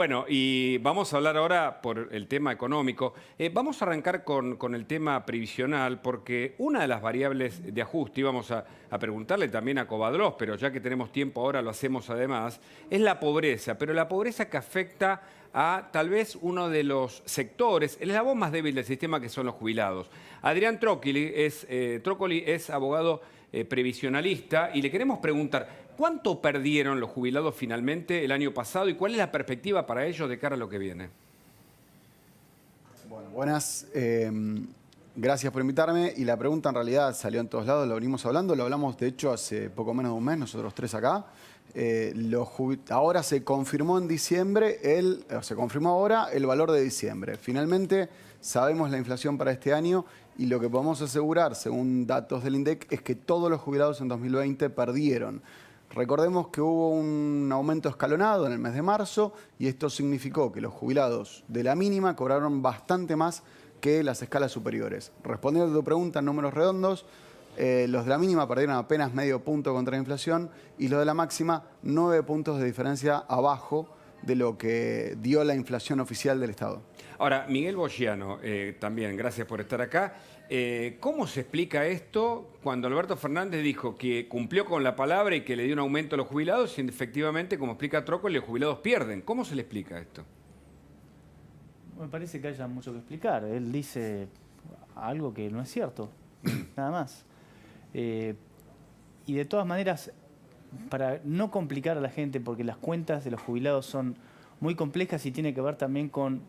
Bueno, y vamos a hablar ahora por el tema económico. Vamos a arrancar con el tema previsional, porque una de las variables de ajuste, y vamos a preguntarle también a Covadrós, pero ya que tenemos tiempo ahora lo hacemos además, es la pobreza, pero la pobreza que afecta a tal vez uno de los sectores, el eslabón más débil del sistema, que son los jubilados. Adrián Trócoli es abogado previsionalista y le queremos preguntar, ¿cuánto perdieron los jubilados finalmente el año pasado y cuál es la perspectiva para ellos de cara a lo que viene? Bueno, buenas. Gracias por invitarme. Y la pregunta en realidad salió en todos lados, lo venimos hablando. Lo hablamos, de hecho, hace poco menos de un mes, nosotros tres acá. Ahora se confirmó en diciembre, se confirmó ahora el valor de diciembre. Finalmente sabemos la inflación para este año y lo que podemos asegurar, según datos del INDEC, es que todos los jubilados en 2020 perdieron. Recordemos que hubo un aumento escalonado en el mes de marzo y esto significó que los jubilados de la mínima cobraron bastante más que las escalas superiores. Respondiendo a tu pregunta en números redondos, los de la mínima perdieron apenas medio punto contra la inflación y los de la máxima 9 puntos de diferencia abajo de lo que dio la inflación oficial del Estado. Ahora, Miguel Bogiano, también gracias por estar acá. ¿Cómo se explica esto cuando Alberto Fernández dijo que cumplió con la palabra y que le dio un aumento a los jubilados y efectivamente, como explica Trócoli, los jubilados pierden? ¿Cómo se le explica esto? Me parece que haya mucho que explicar. Él dice algo que no es cierto, nada más. Y de todas maneras, para no complicar a la gente, porque las cuentas de los jubilados son muy complejas y tiene que ver también con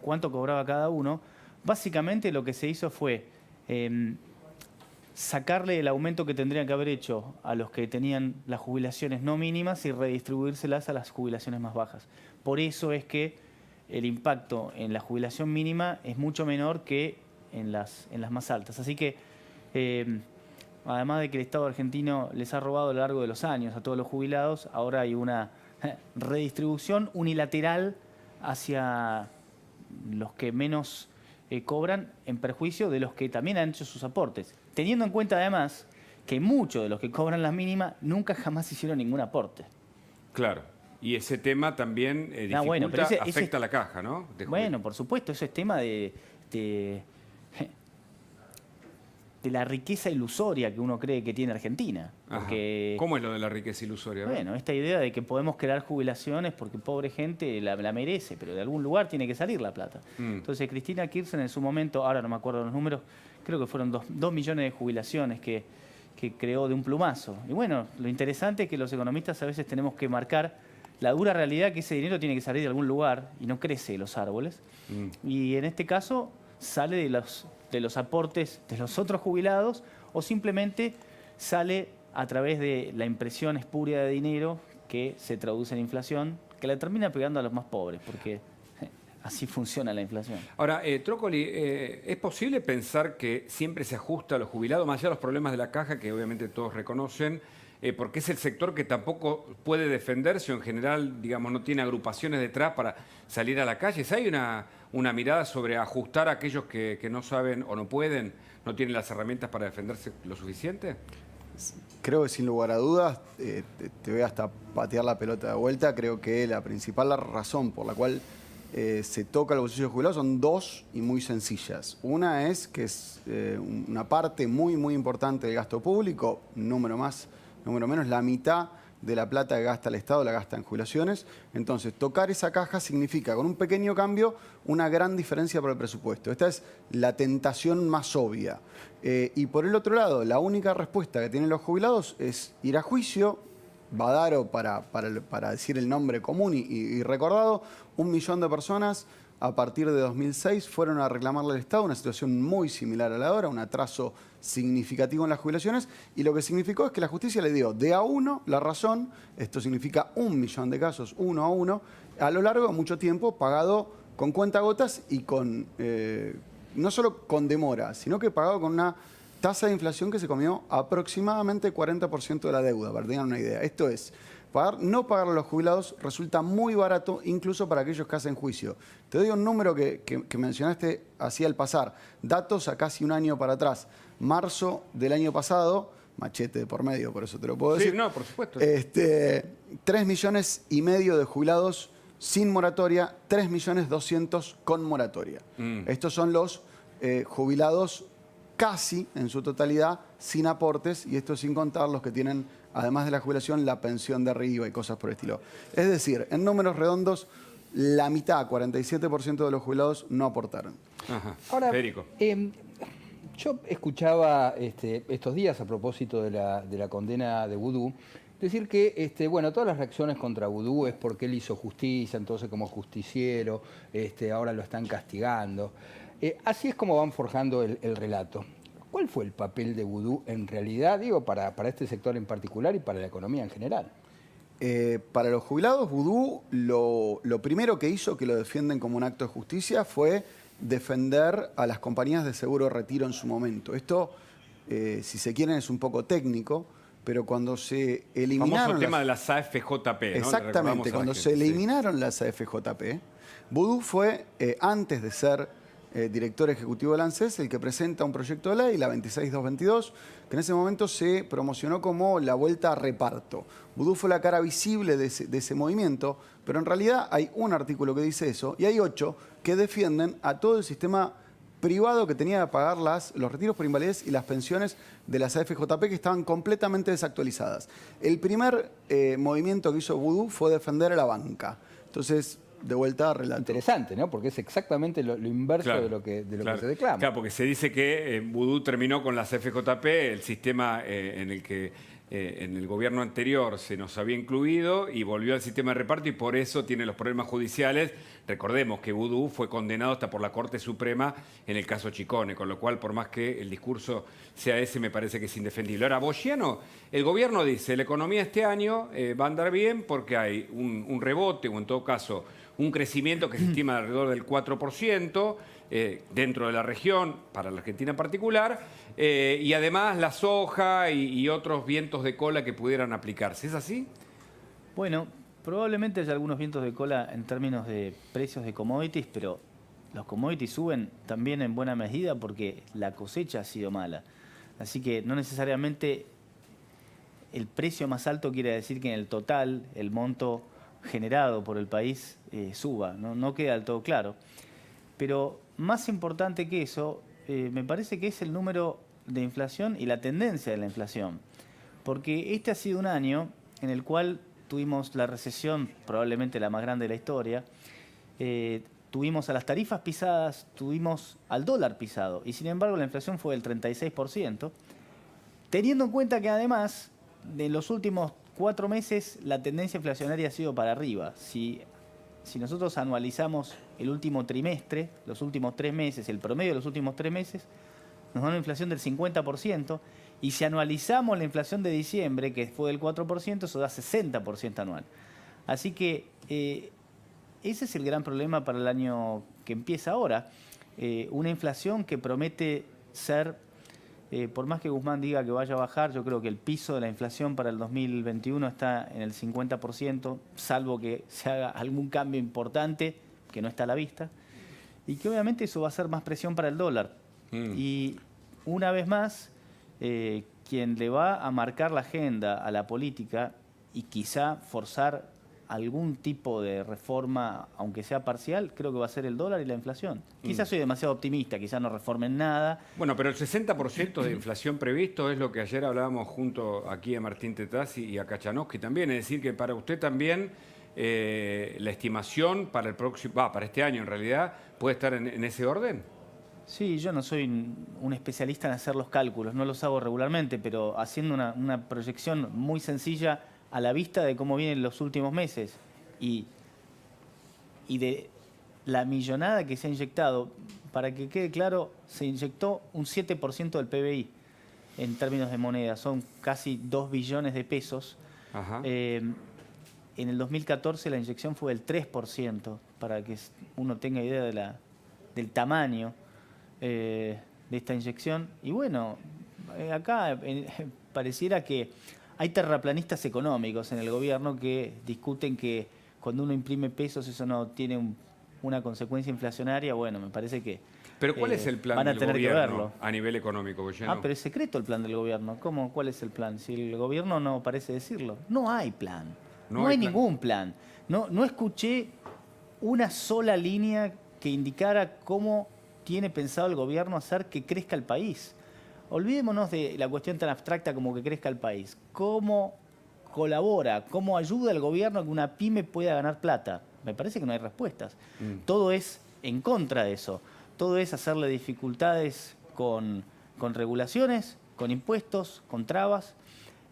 cuánto cobraba cada uno, básicamente lo que se hizo fue sacarle el aumento que tendrían que haber hecho a los que tenían las jubilaciones no mínimas y redistribuírselas a las jubilaciones más bajas. Por eso es que el impacto en la jubilación mínima es mucho menor que en las más altas. Así que, además de que el Estado argentino les ha robado a lo largo de los años a todos los jubilados, ahora hay una redistribución unilateral hacia los que menos cobran en perjuicio de los que también han hecho sus aportes. Teniendo en cuenta además que muchos de los que cobran la mínima nunca jamás hicieron ningún aporte. Claro. Y ese tema también afecta a la caja, ¿no? Bueno, por supuesto, eso es tema de la riqueza ilusoria que uno cree que tiene Argentina. Porque, ¿cómo es lo de la riqueza ilusoria? Bueno, esta idea de que podemos crear jubilaciones porque pobre gente la merece, pero de algún lugar tiene que salir la plata. Entonces, Cristina Kirchner en su momento, ahora no me acuerdo los números, creo que fueron 2 millones de jubilaciones que creó de un plumazo. Y bueno, lo interesante es que los economistas a veces tenemos que marcar la dura realidad que ese dinero tiene que salir de algún lugar y no crece de los árboles. Y en este caso sale de los aportes de los otros jubilados o simplemente sale a través de la impresión espuria de dinero que se traduce en inflación, que la termina pegando a los más pobres, porque así funciona la inflación. Ahora, Trócoli, ¿es posible pensar que siempre se ajusta a los jubilados, más allá de los problemas de la caja, que obviamente todos reconocen, porque es el sector que tampoco puede defenderse o en general, digamos, no tiene agrupaciones detrás para salir a la calle? ¿Si hay una mirada sobre ajustar a aquellos que no saben o no pueden, no tienen las herramientas para defenderse lo suficiente? Creo que sin lugar a dudas, te voy hasta patear la pelota de vuelta, creo que la principal razón por la cual se toca el bolsillo de jubilados son dos y muy sencillas. Una es que es una parte muy, muy importante del gasto público, número menos, la mitad de la plata que gasta el Estado la gasta en jubilaciones. Entonces, tocar esa caja significa, con un pequeño cambio, una gran diferencia para el presupuesto. Esta es la tentación más obvia. Y por el otro lado, la única respuesta que tienen los jubilados es ir a juicio. Badaro, para decir el nombre común y recordado, 1 millón de personas a partir de 2006 fueron a reclamarle al Estado una situación muy similar a la de ahora, un atraso significativo en las jubilaciones, y lo que significó es que la justicia le dio de a uno la razón. Esto significa 1 millón de casos, 1 a 1, a lo largo de mucho tiempo, pagado con cuentagotas y con no solo con demora, sino que pagado con una tasa de inflación que se comió aproximadamente 40% de la deuda, para que tengan una idea. Esto es, no pagarle a los jubilados resulta muy barato, incluso para aquellos que hacen juicio. Te doy un número que mencionaste así al pasar. Datos a casi un año para atrás. Marzo del año pasado, machete de por medio, por eso te lo puedo decir. Sí, no, por supuesto. 3,5 millones de jubilados sin moratoria, 3.200.000 con moratoria. Estos son los jubilados casi en su totalidad sin aportes, y esto sin contar los que tienen, además de la jubilación, la pensión de arriba y cosas por el estilo. Es decir, en números redondos, la mitad, 47% de los jubilados no aportaron. Ajá. Ahora, Federico. yo escuchaba estos días, a propósito de la condena de Vudú, decir que bueno, todas las reacciones contra Vudú es porque él hizo justicia, entonces como justiciero, ahora lo están castigando. Así es como van forjando el relato. ¿Cuál fue el papel de Vudú en realidad, digo, para este sector en particular y para la economía en general? Para los jubilados, Vudú lo primero que hizo, que lo defienden como un acto de justicia, fue defender a las compañías de seguro de retiro en su momento. Esto, si se quieren, es un poco técnico, pero cuando se eliminaron... Famoso tema de las AFJP, ¿no? Exactamente, cuando se eliminaron las AFJP, Vudú fue, antes de ser director ejecutivo del ANSES, el que presenta un proyecto de ley, la 26222, que en ese momento se promocionó como la vuelta a reparto. Vudú fue la cara visible de ese movimiento, pero en realidad hay un artículo que dice eso y hay 8 que defienden a todo el sistema privado que tenía que pagar los retiros por invalidez y las pensiones de las AFJP, que estaban completamente desactualizadas. El primer movimiento que hizo Vudú fue defender a la banca. Entonces, de vuelta a relato. Interesante, ¿no? Porque es exactamente lo inverso de lo que se declama. Claro, porque se dice que Vudú terminó con las FJP, el sistema en el que en el gobierno anterior se nos había incluido, y volvió al sistema de reparto, y por eso tiene los problemas judiciales. Recordemos que Vudú fue condenado hasta por la Corte Suprema en el caso Chicone, con lo cual, por más que el discurso sea ese, me parece que es indefendible. Ahora, Bogiano, el gobierno dice, la economía este año va a andar bien porque hay un rebote, o en todo caso un crecimiento que se estima de alrededor del 4% dentro de la región, para la Argentina en particular, y además la soja y otros vientos de cola que pudieran aplicarse. ¿Es así? Bueno, probablemente haya algunos vientos de cola en términos de precios de commodities, pero los commodities suben también en buena medida porque la cosecha ha sido mala. Así que no necesariamente el precio más alto quiere decir que en el total el monto generado por el país suba, no queda del todo claro. Pero más importante que eso, me parece que es el número de inflación y la tendencia de la inflación. Porque este ha sido un año en el cual tuvimos la recesión, probablemente la más grande de la historia, tuvimos a las tarifas pisadas, tuvimos al dólar pisado, y sin embargo la inflación fue del 36%, teniendo en cuenta que además, de los últimos 4 meses, la tendencia inflacionaria ha sido para arriba. Si nosotros anualizamos el último trimestre, los últimos 3 meses, el promedio de los últimos 3 meses, nos da una inflación del 50%, y si anualizamos la inflación de diciembre, que fue del 4%, eso da 60% anual. Así que ese es el gran problema para el año que empieza ahora. Una inflación que promete ser, por más que Guzmán diga que vaya a bajar, yo creo que el piso de la inflación para el 2021 está en el 50%, salvo que se haga algún cambio importante que no está a la vista, y que obviamente eso va a hacer más presión para el dólar. Y una vez más, quien le va a marcar la agenda a la política y quizá forzar algún tipo de reforma, aunque sea parcial, creo que va a ser el dólar y la inflación. Quizás soy demasiado optimista, quizás no reformen nada. Bueno, pero el 60% de inflación previsto es lo que ayer hablábamos junto aquí a Martín Tetaz y a Kachanowski también. Es decir, que para usted también la estimación para el próximo, para este año en realidad, puede estar en ese orden. Sí, yo no soy un especialista en hacer los cálculos, no los hago regularmente, pero haciendo una proyección muy sencilla a la vista de cómo vienen los últimos meses y de la millonada que se ha inyectado, para que quede claro, se inyectó un 7% del PBI en términos de moneda, son casi 2 billones de pesos. Ajá. En el 2014 la inyección fue del 3%, para que uno tenga idea del tamaño de esta inyección. Y bueno, acá pareciera que hay terraplanistas económicos en el gobierno que discuten que cuando uno imprime pesos eso no tiene una consecuencia inflacionaria. Bueno, me parece que pero ¿cuál es el plan van a del tener que gobierno verlo a nivel económico, Bogiano? pero es secreto el plan del gobierno. ¿Cómo? ¿Cuál es el plan? Si el gobierno no parece decirlo. No hay plan. No hay ningún plan. No escuché una sola línea que indicara cómo tiene pensado el gobierno hacer que crezca el país. Olvidémonos de la cuestión tan abstracta como que crezca el país. ¿Cómo colabora, cómo ayuda el gobierno a que una pyme pueda ganar plata? Me parece que no hay respuestas. Todo es en contra de eso. Todo es hacerle dificultades con regulaciones, con impuestos, con trabas.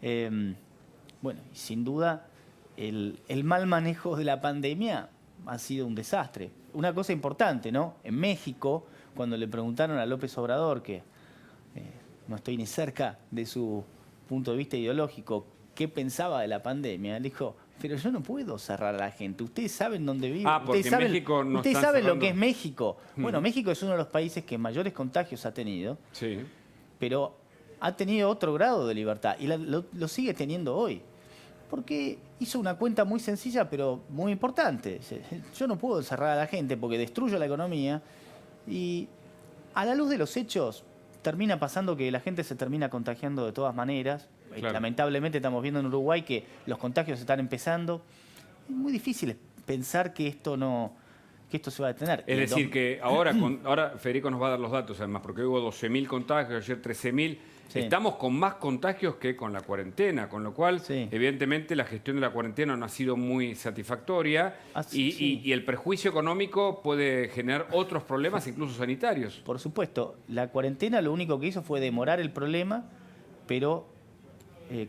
Bueno, y sin duda, el mal manejo de la pandemia ha sido un desastre. Una cosa importante, ¿no? En México, cuando le preguntaron a López Obrador, que no estoy ni cerca de su punto de vista ideológico, qué pensaba de la pandemia, él dijo, pero yo no puedo cerrar a la gente. Ustedes saben dónde viven. Porque ustedes saben, México no ustedes están saben lo cerrando. que es México. Bueno, México es uno de los países que mayores contagios ha tenido, Sí. pero ha tenido otro grado de libertad y lo sigue teniendo hoy. Porque hizo una cuenta muy sencilla, pero muy importante. Yo no puedo encerrar a la gente porque destruyo la economía y a la luz de los hechos termina pasando que la gente se termina contagiando de todas maneras. Claro. Lamentablemente estamos viendo en Uruguay que los contagios están empezando. Es muy difícil pensar que esto se va a detener. Es decir, que ahora Federico nos va a dar los datos, además, porque hubo 12.000 contagios, ayer 13.000. Sí. Estamos con más contagios que con la cuarentena, con lo cual, Sí. evidentemente, la gestión de la cuarentena no ha sido muy satisfactoria y el perjuicio económico puede generar otros problemas, incluso sanitarios. Por supuesto, la cuarentena lo único que hizo fue demorar el problema, pero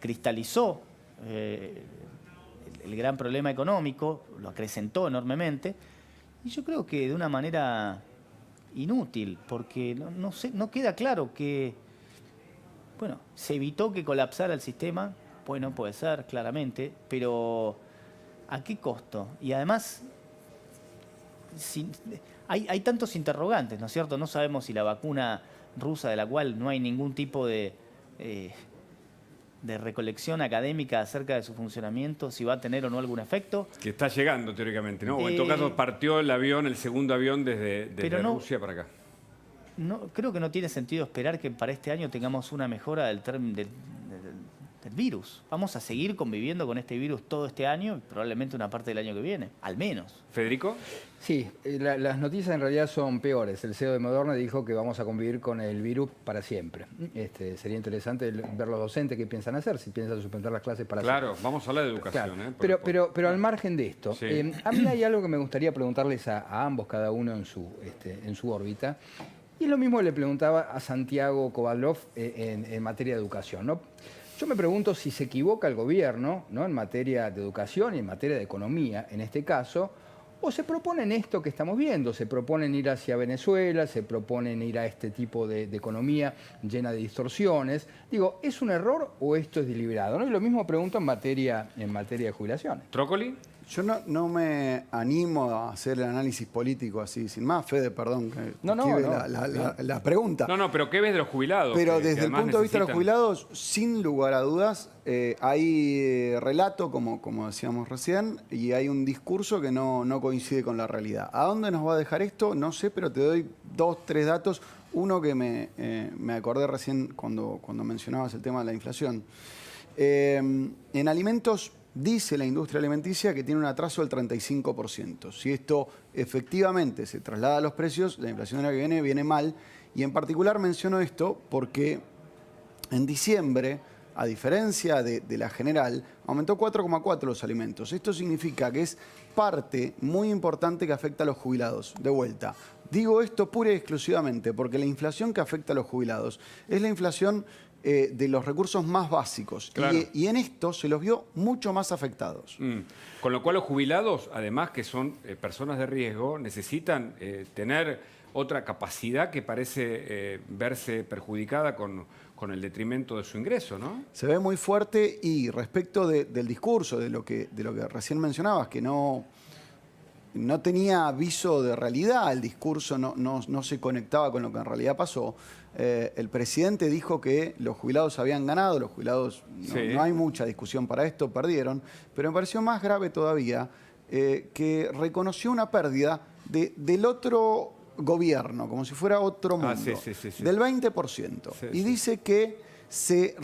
cristalizó el gran problema económico, lo acrecentó enormemente, y yo creo que de una manera inútil, porque no queda claro que, bueno, se evitó que colapsara el sistema, bueno, puede ser, claramente, pero ¿a qué costo? Y además, hay tantos interrogantes, ¿no es cierto? No sabemos si la vacuna rusa, de la cual no hay ningún tipo de recolección académica acerca de su funcionamiento, si va a tener o no algún efecto. Que está llegando, teóricamente, ¿no? O en todo caso, partió el segundo avión desde Rusia para acá. No, creo que no tiene sentido esperar que para este año tengamos una mejora del virus. Vamos a seguir conviviendo con este virus todo este año y probablemente una parte del año que viene, al menos. ¿Federico? Sí, las noticias en realidad son peores. El CEO de Moderna dijo que vamos a convivir con el virus para siempre. Sería interesante ver los docentes qué piensan hacer, si piensan suspender las clases para siempre. Claro, vamos a hablar de educación. Claro, pero al margen de esto, Sí. a mí hay algo que me gustaría preguntarles a ambos, cada uno en su órbita. Y es lo mismo que le preguntaba a Santiago Kovadlov en materia de educación, ¿no? Yo me pregunto si se equivoca el gobierno, ¿no?, en materia de educación y en materia de economía, en este caso, o se proponen esto que estamos viendo, se proponen ir hacia Venezuela, se proponen ir a este tipo de economía llena de distorsiones. Digo, ¿es un error o esto es deliberado, ¿no? Y lo mismo pregunto en materia de jubilaciones. ¿Trócoli? Yo no me animo a hacer el análisis político así, sin más. Fede, perdón, que esquive la pregunta. No, pero ¿qué ves de los jubilados? Pero que desde el además punto de vista de los necesitan? jubilados, sin lugar a dudas, hay relato, como decíamos recién, y hay un discurso que no coincide con la realidad. ¿A dónde nos va a dejar esto? No sé, pero te doy 2, 3 datos. Uno que me acordé recién cuando mencionabas el tema de la inflación. En alimentos dice la industria alimenticia que tiene un atraso del 35%. Si esto efectivamente se traslada a los precios, la inflación del año que viene mal. Y en particular menciono esto porque en diciembre, a diferencia de la general, aumentó 4,4 los alimentos. Esto significa que es parte muy importante que afecta a los jubilados. De vuelta, digo esto pura y exclusivamente porque la inflación que afecta a los jubilados es la inflación de los recursos más básicos. Claro. Y en esto se los vio mucho más afectados. Con lo cual los jubilados, además que son personas de riesgo, necesitan tener otra capacidad que parece verse perjudicada con el detrimento de su ingreso, ¿no? Se ve muy fuerte y respecto del discurso, de lo que recién mencionabas, que no tenía aviso de realidad, el discurso no se conectaba con lo que en realidad pasó. El presidente dijo que los jubilados habían ganado, los jubilados, no hay mucha discusión para esto, perdieron, pero me pareció más grave todavía que reconoció una pérdida del otro gobierno, como si fuera otro mundo, del 20%. Y dice que se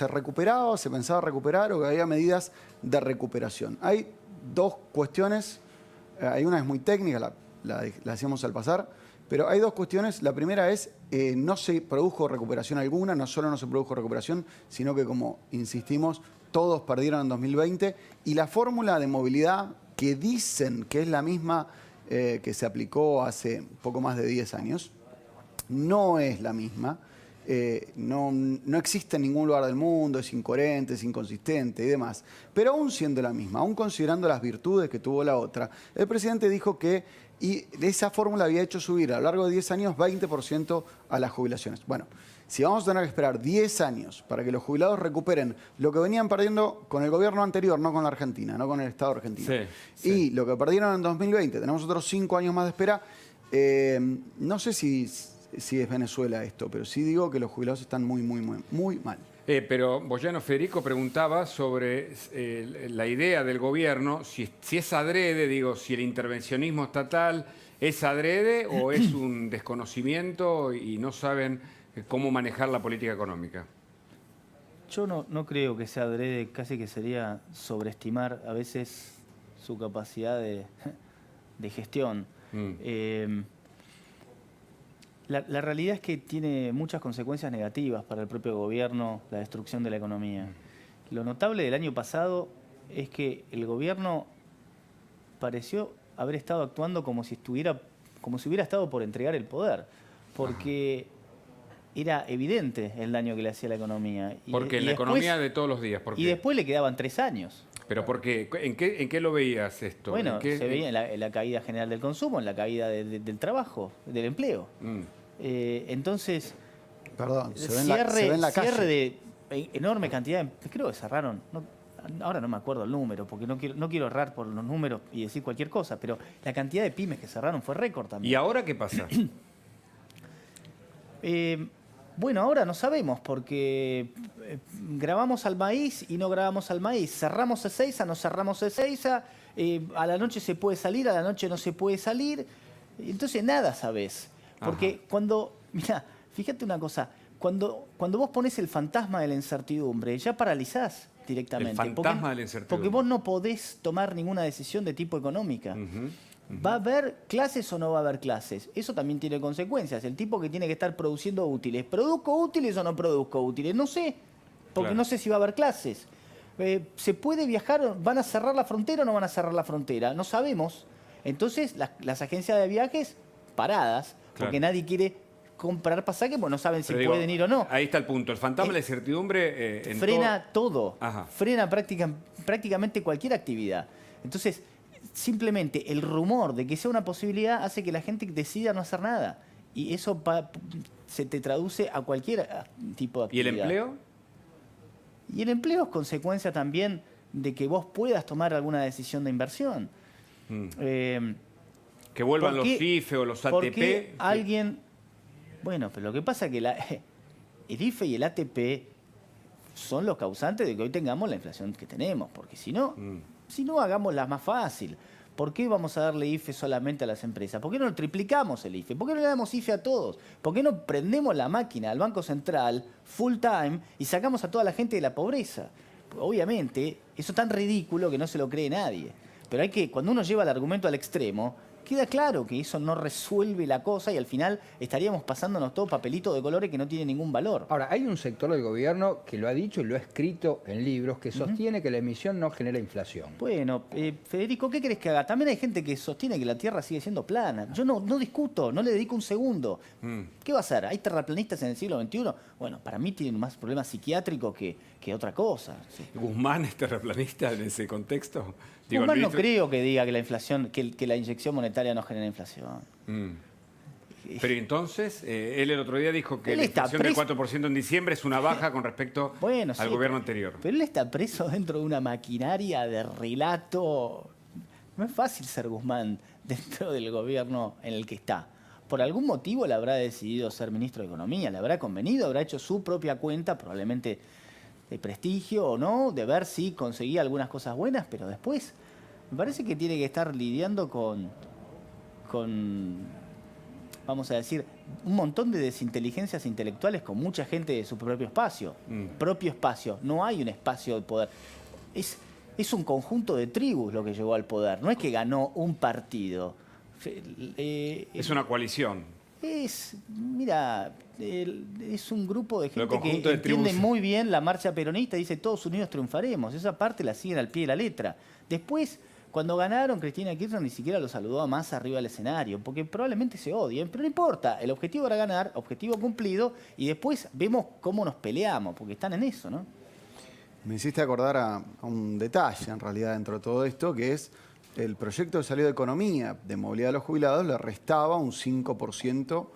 recuperaba, se pensaba recuperar o que había medidas de recuperación. Hay dos cuestiones hay una es muy técnica, la hacíamos al pasar, pero hay dos cuestiones. La primera es, no se produjo recuperación alguna, no solo no se produjo recuperación, sino que, como insistimos, todos perdieron en 2020, y la fórmula de movilidad que dicen que es la misma que se aplicó hace poco más de 10 años, no es la misma. No existe en ningún lugar del mundo, es incoherente, es inconsistente y demás. Pero aún siendo la misma, aún considerando las virtudes que tuvo la otra, el presidente dijo que esa fórmula había hecho subir a lo largo de 10 años 20% a las jubilaciones. Bueno, si vamos a tener que esperar 10 años para que los jubilados recuperen lo que venían perdiendo con el gobierno anterior, no con la Argentina, no con el Estado argentino, y lo que perdieron en 2020, tenemos otros 5 años más de espera, no sé si es Venezuela esto, pero sí digo que los jubilados están muy mal. Pero Boyano Federico preguntaba sobre la idea del gobierno, si es adrede, digo, si el intervencionismo estatal es adrede o es un desconocimiento y no saben cómo manejar la política económica. Yo no creo que sea adrede, casi que sería sobreestimar a veces su capacidad de gestión. La realidad es que tiene muchas consecuencias negativas para el propio gobierno, la destrucción de la economía. Lo notable del año pasado es que el gobierno pareció haber estado actuando como si hubiera estado por entregar el poder, porque era evidente el daño que le hacía a la economía. Porque la economía de todos los días. ¿Por qué? Y después le quedaban 3 años. ¿Pero por qué? ¿En qué lo veías esto? Bueno, se veía en la caída general del consumo, en la caída del trabajo, del empleo. Entonces, perdón, cierre de enorme cantidad creo que cerraron, ahora no me acuerdo el número, porque no quiero errar por los números y decir cualquier cosa, pero la cantidad de pymes que cerraron fue récord también. ¿Y ahora qué pasa? Bueno, ahora no sabemos, porque grabamos al maíz y no grabamos al maíz. Cerramos Ezeiza, no cerramos Ezeiza. A la noche se puede salir, a la noche no se puede salir. Entonces nada sabés. Porque mira, fíjate una cosa, cuando vos pones el fantasma de la incertidumbre, ya paralizás directamente. El fantasma de la incertidumbre. Porque vos no podés tomar ninguna decisión de tipo económica. ¿Va a haber clases o no va a haber clases? Eso también tiene consecuencias. El tipo que tiene que estar produciendo útiles. ¿Produzco útiles o no produzco útiles? No sé, porque no sé si va a haber clases. ¿Se puede viajar? ¿Van a cerrar la frontera o no van a cerrar la frontera? No sabemos. Entonces, las agencias de viajes paradas, porque nadie quiere comprar pasajes, porque no saben si pueden ir o no. Ahí está el punto. El fantasma de la incertidumbre... frena todo. Frena prácticamente cualquier actividad. Entonces, simplemente el rumor de que sea una posibilidad hace que la gente decida no hacer nada. Y eso se te traduce a cualquier tipo de actividad. ¿Y el empleo? Y el empleo es consecuencia también de que vos puedas tomar alguna decisión de inversión. Que vuelvan los IFE o los ATP. Porque alguien... Bueno, pero lo que pasa es que el IFE y el ATP son los causantes de que hoy tengamos la inflación que tenemos. Porque si no, hagámosla más fácil. ¿Por qué vamos a darle IFE solamente a las empresas? ¿Por qué no triplicamos el IFE? ¿Por qué no le damos IFE a todos? ¿Por qué no prendemos la máquina al Banco Central full time y sacamos a toda la gente de la pobreza? Obviamente, eso es tan ridículo que no se lo cree nadie. Pero cuando uno lleva el argumento al extremo, queda claro que eso no resuelve la cosa y al final estaríamos pasándonos todo papelito de colores que no tiene ningún valor. Ahora, hay un sector del gobierno que lo ha dicho y lo ha escrito en libros que sostiene que la emisión no genera inflación. Bueno, Federico, ¿qué querés que haga? También hay gente que sostiene que la Tierra sigue siendo plana. Yo no discuto, no le dedico un segundo. ¿Qué va a hacer? ¿Hay terraplanistas en el siglo XXI? Bueno, para mí tienen más problemas psiquiátricos que otra cosa. Sí. ¿Guzmán es terraplanista en ese contexto? Guzmán no creo que diga que la inflación, que la inyección monetaria no genera inflación. Pero entonces, él el otro día dijo que la inflación del 4% en diciembre es una baja con respecto al gobierno anterior. Pero él está preso dentro de una maquinaria de relato. No es fácil ser Guzmán dentro del gobierno en el que está. Por algún motivo le habrá decidido ser ministro de Economía, le habrá convenido, habrá hecho su propia cuenta, probablemente de prestigio o no, de ver si conseguía algunas cosas buenas, pero después me parece que tiene que estar lidiando con vamos a decir, un montón de desinteligencias intelectuales con mucha gente de su propio espacio. Propio espacio, no hay un espacio de poder. Es es un conjunto de tribus lo que llegó al poder, no es que ganó un partido. Es una coalición. Mira, es un grupo de gente que conjunto de entiende tribus. muy bien la marcha peronista, dice todos unidos triunfaremos, esa parte la siguen al pie de la letra. Después, cuando ganaron, Cristina Kirchner ni siquiera lo saludó a Massa arriba del escenario, porque probablemente se odien, pero no importa, el objetivo era ganar, objetivo cumplido, y después vemos cómo nos peleamos, porque están en eso, ¿no? Me hiciste acordar a un detalle, en realidad, dentro de todo esto, que es el proyecto de salida de economía de movilidad de los jubilados le restaba un 5%.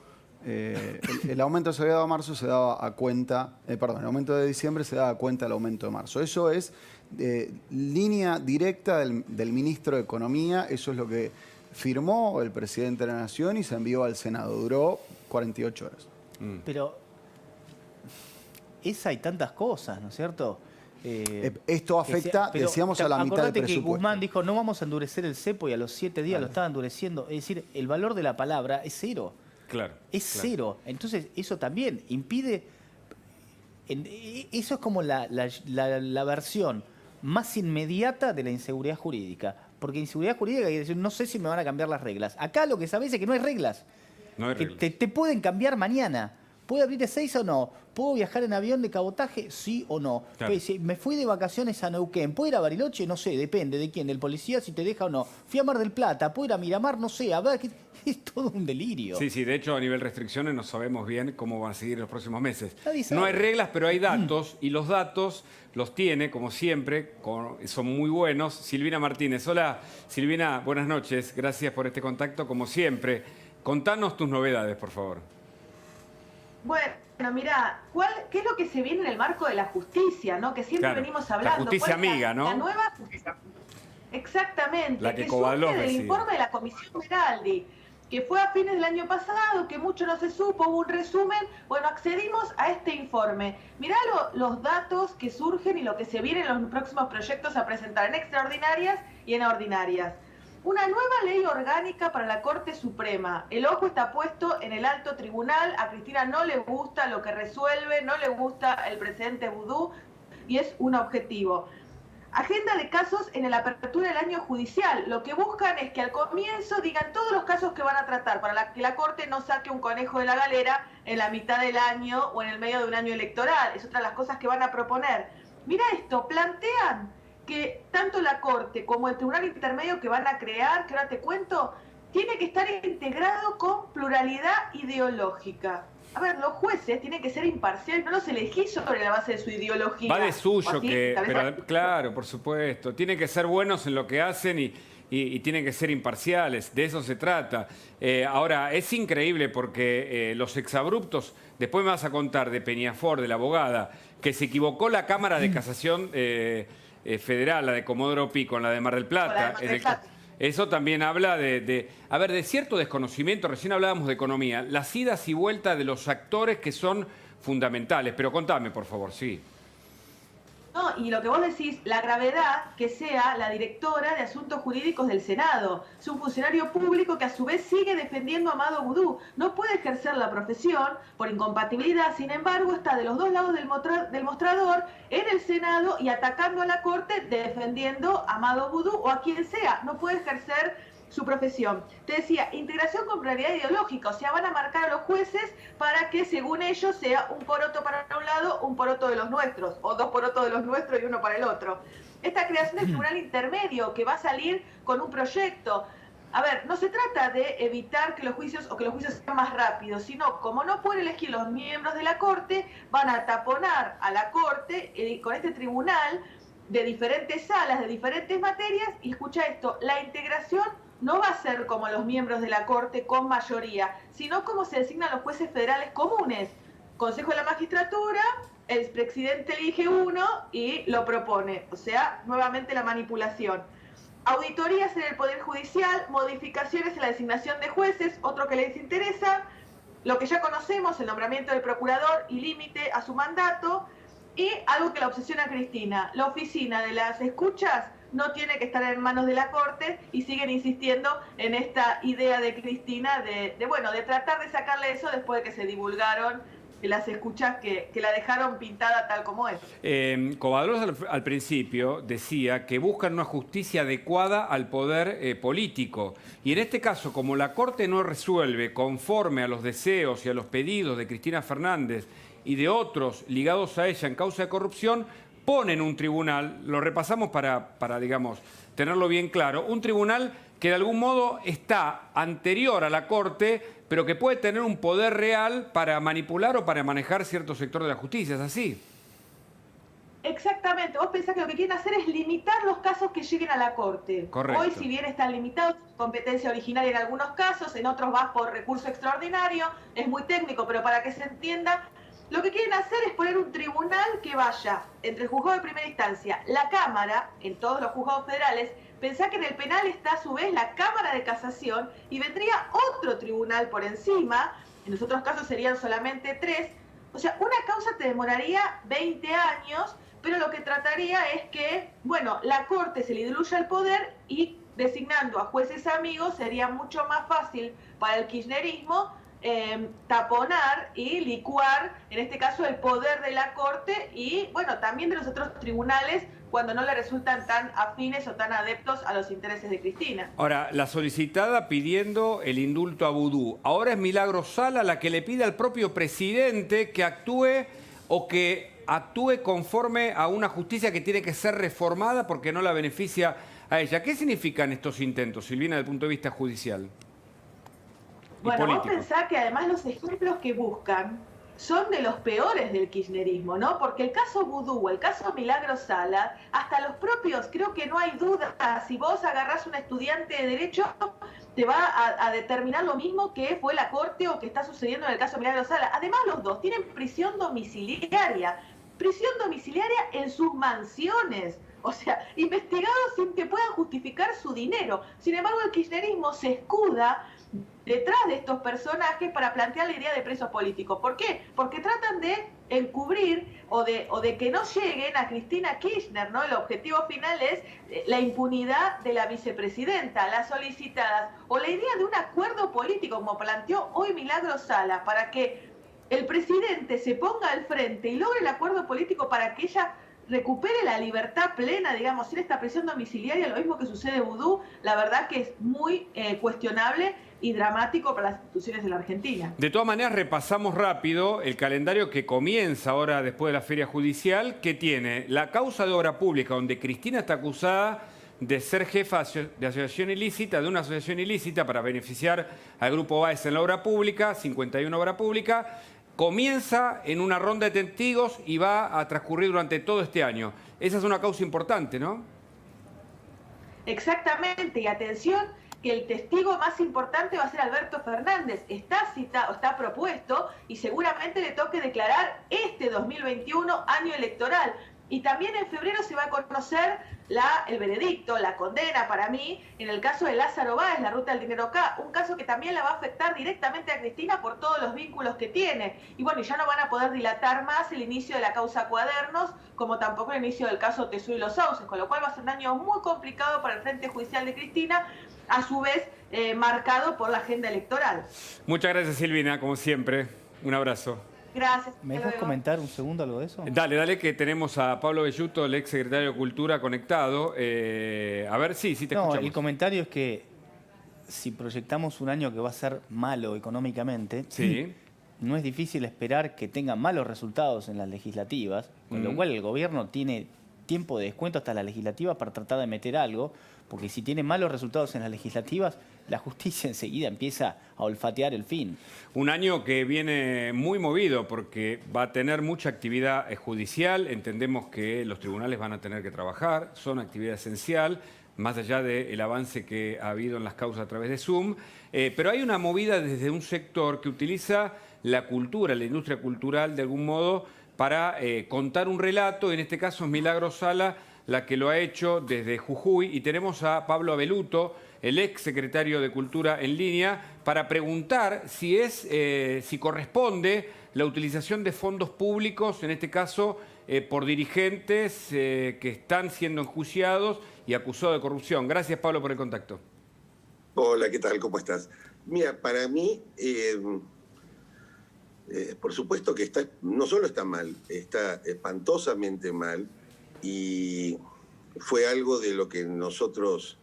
El aumento de salida de marzo se daba a cuenta, perdón, el aumento de diciembre se daba a cuenta del aumento de marzo. Eso es línea directa del ministro de Economía, eso es lo que firmó el presidente de la Nación y se envió al Senado. Duró 48 horas. Pero hay tantas cosas, ¿no es cierto? Esto afecta, pero decíamos, a la mitad del acordate que presupuesto. Guzmán dijo, no vamos a endurecer el cepo, y a los 7 días lo estaba endureciendo. Es decir, el valor de la palabra es cero. Claro. Es cero. Entonces, eso también impide... Eso es como la versión más inmediata de la inseguridad jurídica. Porque inseguridad jurídica quiere decir, no sé si me van a cambiar las reglas. Acá lo que sabés es que no hay reglas. No hay Que reglas. te pueden cambiar mañana. ¿Puedo abrir de 6 o no? ¿Puedo viajar en avión de cabotaje? Sí o no. Claro. Pues, si me fui de vacaciones a Neuquén, ¿puedo ir a Bariloche? No sé, depende de quién, del policía, si te deja o no. Fui a Mar del Plata, ¿puedo ir a Miramar? No sé, a ver, es todo un delirio. Sí, de hecho a nivel restricciones no sabemos bien cómo van a seguir los próximos meses. Nadie sabe. No hay reglas, pero hay datos y los datos los tiene, como siempre, son muy buenos. Silvina Martínez. Hola Silvina, buenas noches, gracias por este contacto como siempre. Contanos tus novedades, por favor. Bueno, mira, ¿qué es lo que se viene en el marco de la justicia, ¿no? Que siempre Claro, venimos la hablando. justicia ¿Cuál es amiga, ¿no? La nueva justicia. Exactamente. La que surge Kovadlov del decide. informe de la Comisión Meraldi, que fue a fines del año pasado, que mucho no se supo, hubo un resumen. Bueno, accedimos a este informe. Mirá los datos que surgen y lo que se viene en los próximos proyectos a presentar en extraordinarias y en ordinarias. Una nueva ley orgánica para la Corte Suprema. El ojo está puesto en el alto tribunal. A Cristina no le gusta lo que resuelve, no le gusta el presidente Vudú y es un objetivo. Agenda de casos en la apertura del año judicial. Lo que buscan es que al comienzo digan todos los casos que van a tratar para que la Corte no saque un conejo de la galera en la mitad del año o en el medio de un año electoral. Es otra de las cosas que van a proponer. Mira esto, plantean que tanto la Corte como el Tribunal Intermedio que van a crear, que ahora te cuento, tiene que estar integrado con pluralidad ideológica. A ver, los jueces tienen que ser imparciales, no los elegís sobre la base de su ideología. Va de suyo, ¿O así? Tal vez pero claro, por supuesto. Tienen que ser buenos en lo que hacen y tienen que ser imparciales. De eso se trata. Ahora, es increíble porque los exabruptos, después me vas a contar de Peñafort, de la abogada, que se equivocó la Cámara de Casación Federal, la de Comodoro Pi, con la de Mar del Plata. Con la de Mar del Plata. Eso también habla de cierto desconocimiento. Recién hablábamos de economía. Las idas y vueltas de los actores que son fundamentales. Pero contame, por favor, sí. No, y lo que vos decís, la gravedad que sea la directora de Asuntos Jurídicos del Senado. Es un funcionario público que a su vez sigue defendiendo a Amado Vudú. No puede ejercer la profesión por incompatibilidad, sin embargo está de los dos lados del mostrador en el Senado y atacando a la Corte, defendiendo a Amado Vudú o a quien sea. No puede ejercer su profesión. Te decía, integración con pluralidad ideológica, o sea, van a marcar a los jueces para que según ellos sea un poroto para un lado, un poroto de los nuestros, o dos porotos de los nuestros y uno para el otro. Esta creación del tribunal intermedio que va a salir con un proyecto. A ver, no se trata de evitar que los juicios o que los juicios sean más rápidos, sino como no pueden elegir los miembros de la Corte, van a taponar a la Corte con este tribunal de diferentes salas, de diferentes materias, y escucha esto, la integración no va a ser como los miembros de la Corte con mayoría, sino como se designan los jueces federales comunes. Consejo de la Magistratura, el presidente elige uno y lo propone. O sea, nuevamente la manipulación. Auditorías en el Poder Judicial, modificaciones en la designación de jueces, otro que les interesa, lo que ya conocemos, el nombramiento del procurador y límite a su mandato, y algo que la obsesiona a Cristina, la oficina de las escuchas no tiene que estar en manos de la Corte y siguen insistiendo en esta idea de Cristina de tratar de sacarle eso después de que se divulgaron las escuchás que la dejaron pintada tal como es. Covadros al principio decía que buscan una justicia adecuada al poder político. Y en este caso, como la Corte no resuelve conforme a los deseos y a los pedidos de Cristina Fernández y de otros ligados a ella en causa de corrupción, ponen un tribunal, lo repasamos para digamos, tenerlo bien claro, un tribunal que de algún modo está anterior a la Corte, pero que puede tener un poder real para manipular o para manejar cierto sector de la justicia, ¿es así? Exactamente, vos pensás que lo que quieren hacer es limitar los casos que lleguen a la Corte. Correcto. Hoy, si bien están limitados, competencia originaria en algunos casos, en otros va por recurso extraordinario, es muy técnico, pero para que se entienda, lo que quieren hacer es poner un tribunal que vaya entre el juzgado de primera instancia, la Cámara, en todos los juzgados federales. Pensá que en el penal está a su vez la Cámara de Casación y vendría otro tribunal por encima, en los otros casos serían solamente 3, o sea, una causa te demoraría 20 años, pero lo que trataría es que, bueno, la Corte se le diluya el poder y designando a jueces amigos sería mucho más fácil para el kirchnerismo taponar y licuar, en este caso, el poder de la Corte y, bueno, también de los otros tribunales cuando no le resultan tan afines o tan adeptos a los intereses de Cristina. Ahora, la solicitada pidiendo el indulto a Vudú. Ahora es Milagros Sala la que le pide al propio presidente que actúe o que actúe conforme a una justicia que tiene que ser reformada porque no la beneficia a ella. ¿Qué significan estos intentos, Silvina, desde el punto de vista judicial? Bueno, vos pensás que además los ejemplos que buscan son de los peores del kirchnerismo, ¿no? Porque el caso Vudú, el caso Milagros Sala, hasta los propios, creo que no hay duda, si vos agarrás un estudiante de Derecho, te va a determinar lo mismo que fue la Corte o que está sucediendo en el caso Milagros Sala. Además, los dos tienen prisión domiciliaria en sus mansiones. O sea, investigados sin que puedan justificar su dinero. Sin embargo, el kirchnerismo se escuda detrás de estos personajes para plantear la idea de presos políticos. ¿Por qué? Porque tratan de encubrir o de que no lleguen a Cristina Kirchner, ¿no? El objetivo final es la impunidad de la vicepresidenta, las solicitadas, o la idea de un acuerdo político, como planteó hoy Milagros Sala, para que el presidente se ponga al frente y logre el acuerdo político para que ella recupere la libertad plena, digamos, sin esta prisión domiciliaria, lo mismo que sucede en Vudú, la verdad que es muy cuestionable y dramático para las instituciones de la Argentina. De todas maneras, repasamos rápido el calendario que comienza ahora después de la feria judicial, que tiene la causa de obra pública, donde Cristina está acusada de ser jefa de asociación ilícita, de una asociación ilícita para beneficiar al Grupo Báez en la obra pública, 51 obra pública. Comienza en una ronda de testigos y va a transcurrir durante todo este año. Esa es una causa importante, ¿no? Exactamente, y atención, que el testigo más importante va a ser Alberto Fernández. Está citado, está propuesto y seguramente le toque declarar este 2021 año electoral. Y también en febrero se va a conocer el veredicto, la condena para mí, en el caso de Lázaro Báez, la ruta del dinero acá, un caso que también la va a afectar directamente a Cristina por todos los vínculos que tiene. Y bueno, ya no van a poder dilatar más el inicio de la causa Cuadernos, como tampoco el inicio del caso Tesú y los Sauces, con lo cual va a ser un año muy complicado para el Frente Judicial de Cristina, a su vez marcado por la agenda electoral. Muchas gracias, Silvina, como siempre. Un abrazo. Gracias. ¿Me dejas comentar un segundo algo de eso? Dale, que tenemos a Pablo Belluto, el ex secretario de Cultura, conectado. A ver, sí, te escuchamos. El comentario es que si proyectamos un año que va a ser malo económicamente, sí, no es difícil esperar que tenga malos resultados en las legislativas, con lo cual el gobierno tiene tiempo de descuento hasta las legislativas para tratar de meter algo, porque si tiene malos resultados en las legislativas, la justicia enseguida empieza a olfatear el fin. Un año que viene muy movido porque va a tener mucha actividad judicial. Entendemos que los tribunales van a tener que trabajar, son actividad esencial, más allá del avance que ha habido en las causas a través de Zoom. Pero hay una movida desde un sector que utiliza la cultura, la industria cultural, de algún modo, para contar un relato. En este caso es Milagros Sala la que lo ha hecho desde Jujuy, y tenemos a Pablo Abeluto, el ex secretario de Cultura, en línea para preguntar si corresponde la utilización de fondos públicos, en este caso por dirigentes que están siendo enjuiciados y acusados de corrupción. Gracias, Pablo, por el contacto. Hola, ¿qué tal? ¿Cómo estás? Mira, para mí por supuesto que no solo está mal, está espantosamente mal, y fue algo de lo que nosotros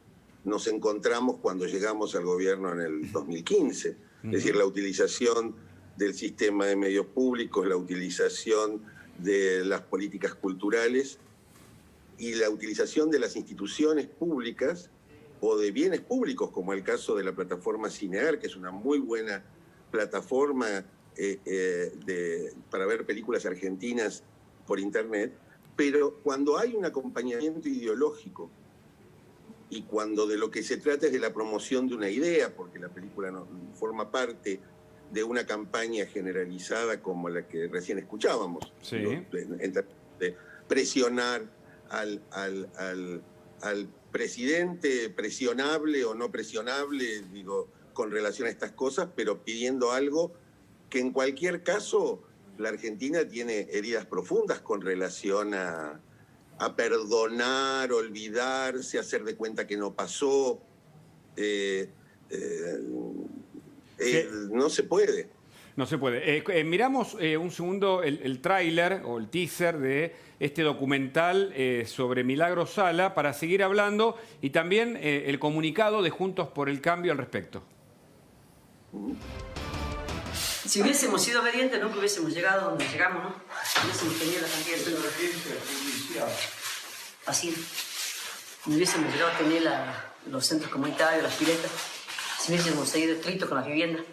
nos encontramos cuando llegamos al gobierno en el 2015. Es decir, la utilización del sistema de medios públicos, la utilización de las políticas culturales y la utilización de las instituciones públicas o de bienes públicos, como el caso de la plataforma Cinear, que es una muy buena plataforma para ver películas argentinas por internet, pero cuando hay un acompañamiento ideológico y cuando de lo que se trata es de la promoción de una idea, porque la película no forma parte de una campaña generalizada como la que recién escuchábamos, sí, de presionar al presidente, presionable o no presionable, digo, con relación a estas cosas, pero pidiendo algo que en cualquier caso la Argentina tiene heridas profundas con relación a perdonar, olvidarse, hacer de cuenta que no pasó. No se puede. No se puede. Miramos un segundo el tráiler o el teaser de este documental sobre Milagros Sala para seguir hablando y también el comunicado de Juntos por el Cambio al respecto. Si hubiésemos sido obedientes, nunca hubiésemos llegado donde llegamos, ¿no? Hubiésemos tenido la cantidad de... Así. No hubiésemos llegado a tener los centros comunitarios, las piletas. Si hubiésemos seguido estrictos con las viviendas.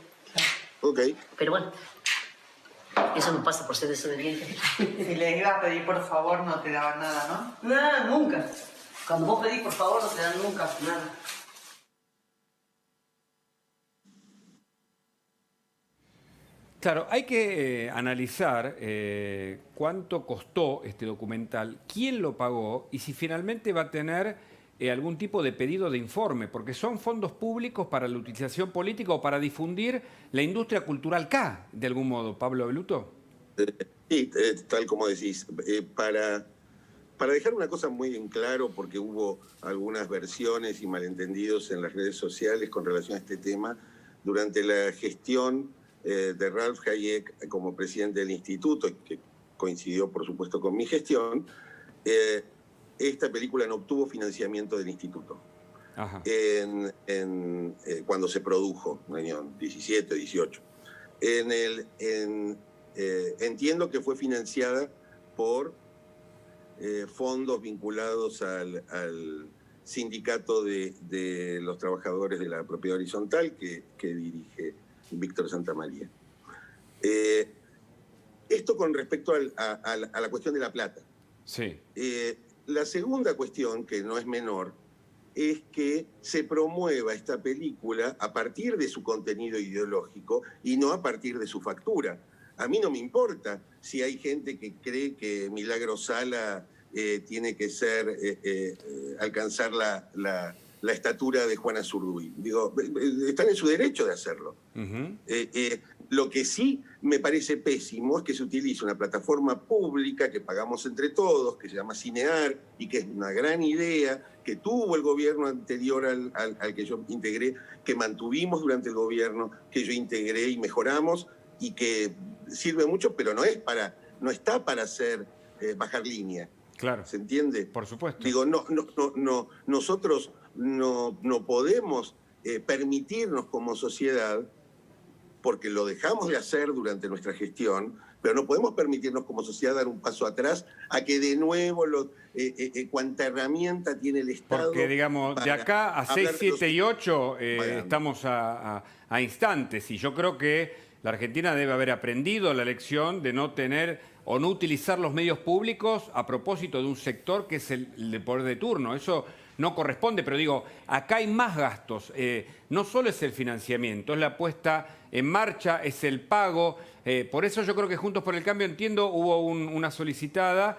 Ok. Pero bueno, eso no pasa por ser desobediente. Si les ibas a pedir por favor, no te daban nada, ¿no? Nada, nunca. Cuando vos pedís por favor, no te dan nunca nada. Claro, hay que analizar cuánto costó este documental, quién lo pagó y si finalmente va a tener algún tipo de pedido de informe, porque son fondos públicos para la utilización política o para difundir la industria cultural K, de algún modo. Pablo Beluto. Sí, tal como decís. Para dejar una cosa muy en claro, porque hubo algunas versiones y malentendidos en las redes sociales con relación a este tema, durante la gestión de Ralph Hayek como presidente del instituto, que coincidió por supuesto con mi gestión, esta película no obtuvo financiamiento del instituto. Ajá. Cuando se produjo, en el año 17, 18. Entiendo que fue financiada por fondos vinculados al sindicato de los trabajadores de la propiedad horizontal que dirige Víctor Santamaría. Esto con respecto a la cuestión de la plata. Sí. La segunda cuestión, que no es menor, es que se promueva esta película a partir de su contenido ideológico y no a partir de su factura. A mí no me importa si hay gente que cree que Milagros Sala tiene que alcanzar la estatura de Juana Zurduy. Digo, están en su derecho de hacerlo. Uh-huh. Lo que sí me parece pésimo es que se utilice una plataforma pública que pagamos entre todos, que se llama Cinear, y que es una gran idea, que tuvo el gobierno anterior al que yo integré, que mantuvimos durante el gobierno, que yo integré y mejoramos, y que sirve mucho, pero no está para hacer bajar línea. Claro. ¿Se entiende? Por supuesto. Digo, nosotros no podemos permitirnos como sociedad, porque lo dejamos de hacer durante nuestra gestión, pero no podemos permitirnos como sociedad dar un paso atrás a que de nuevo cuanta herramienta tiene el Estado... Porque, digamos, de acá a 6, 7 y 8 estamos a instantes, y yo creo que la Argentina debe haber aprendido la lección de no tener o no utilizar los medios públicos a propósito de un sector que es el de poder de turno. Eso no corresponde, pero digo, acá hay más gastos. No solo es el financiamiento, es la puesta en marcha, es el pago. Por eso yo creo que Juntos por el Cambio, entiendo, hubo una solicitada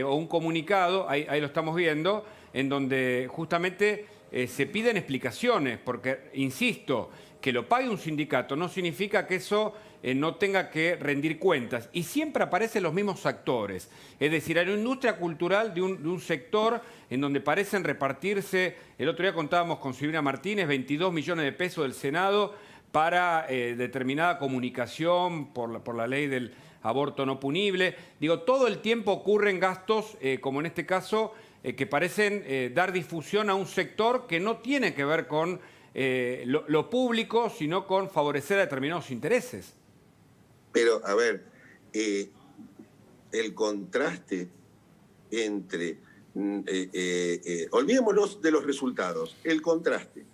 o un comunicado, ahí lo estamos viendo, en donde justamente se piden explicaciones, porque, insisto, que lo pague un sindicato no significa que eso no tenga que rendir cuentas. Y siempre aparecen los mismos actores. Es decir, hay una industria cultural de un sector en donde parecen repartirse, el otro día contábamos con Silvina Martínez, 22 millones de pesos del Senado para determinada comunicación por la ley del aborto no punible. Digo, todo el tiempo ocurren gastos, como en este caso, que parecen dar difusión a un sector que no tiene que ver con lo público, sino con favorecer a determinados intereses. Pero, a ver, el contraste entre, olvidémonos de los resultados, el contraste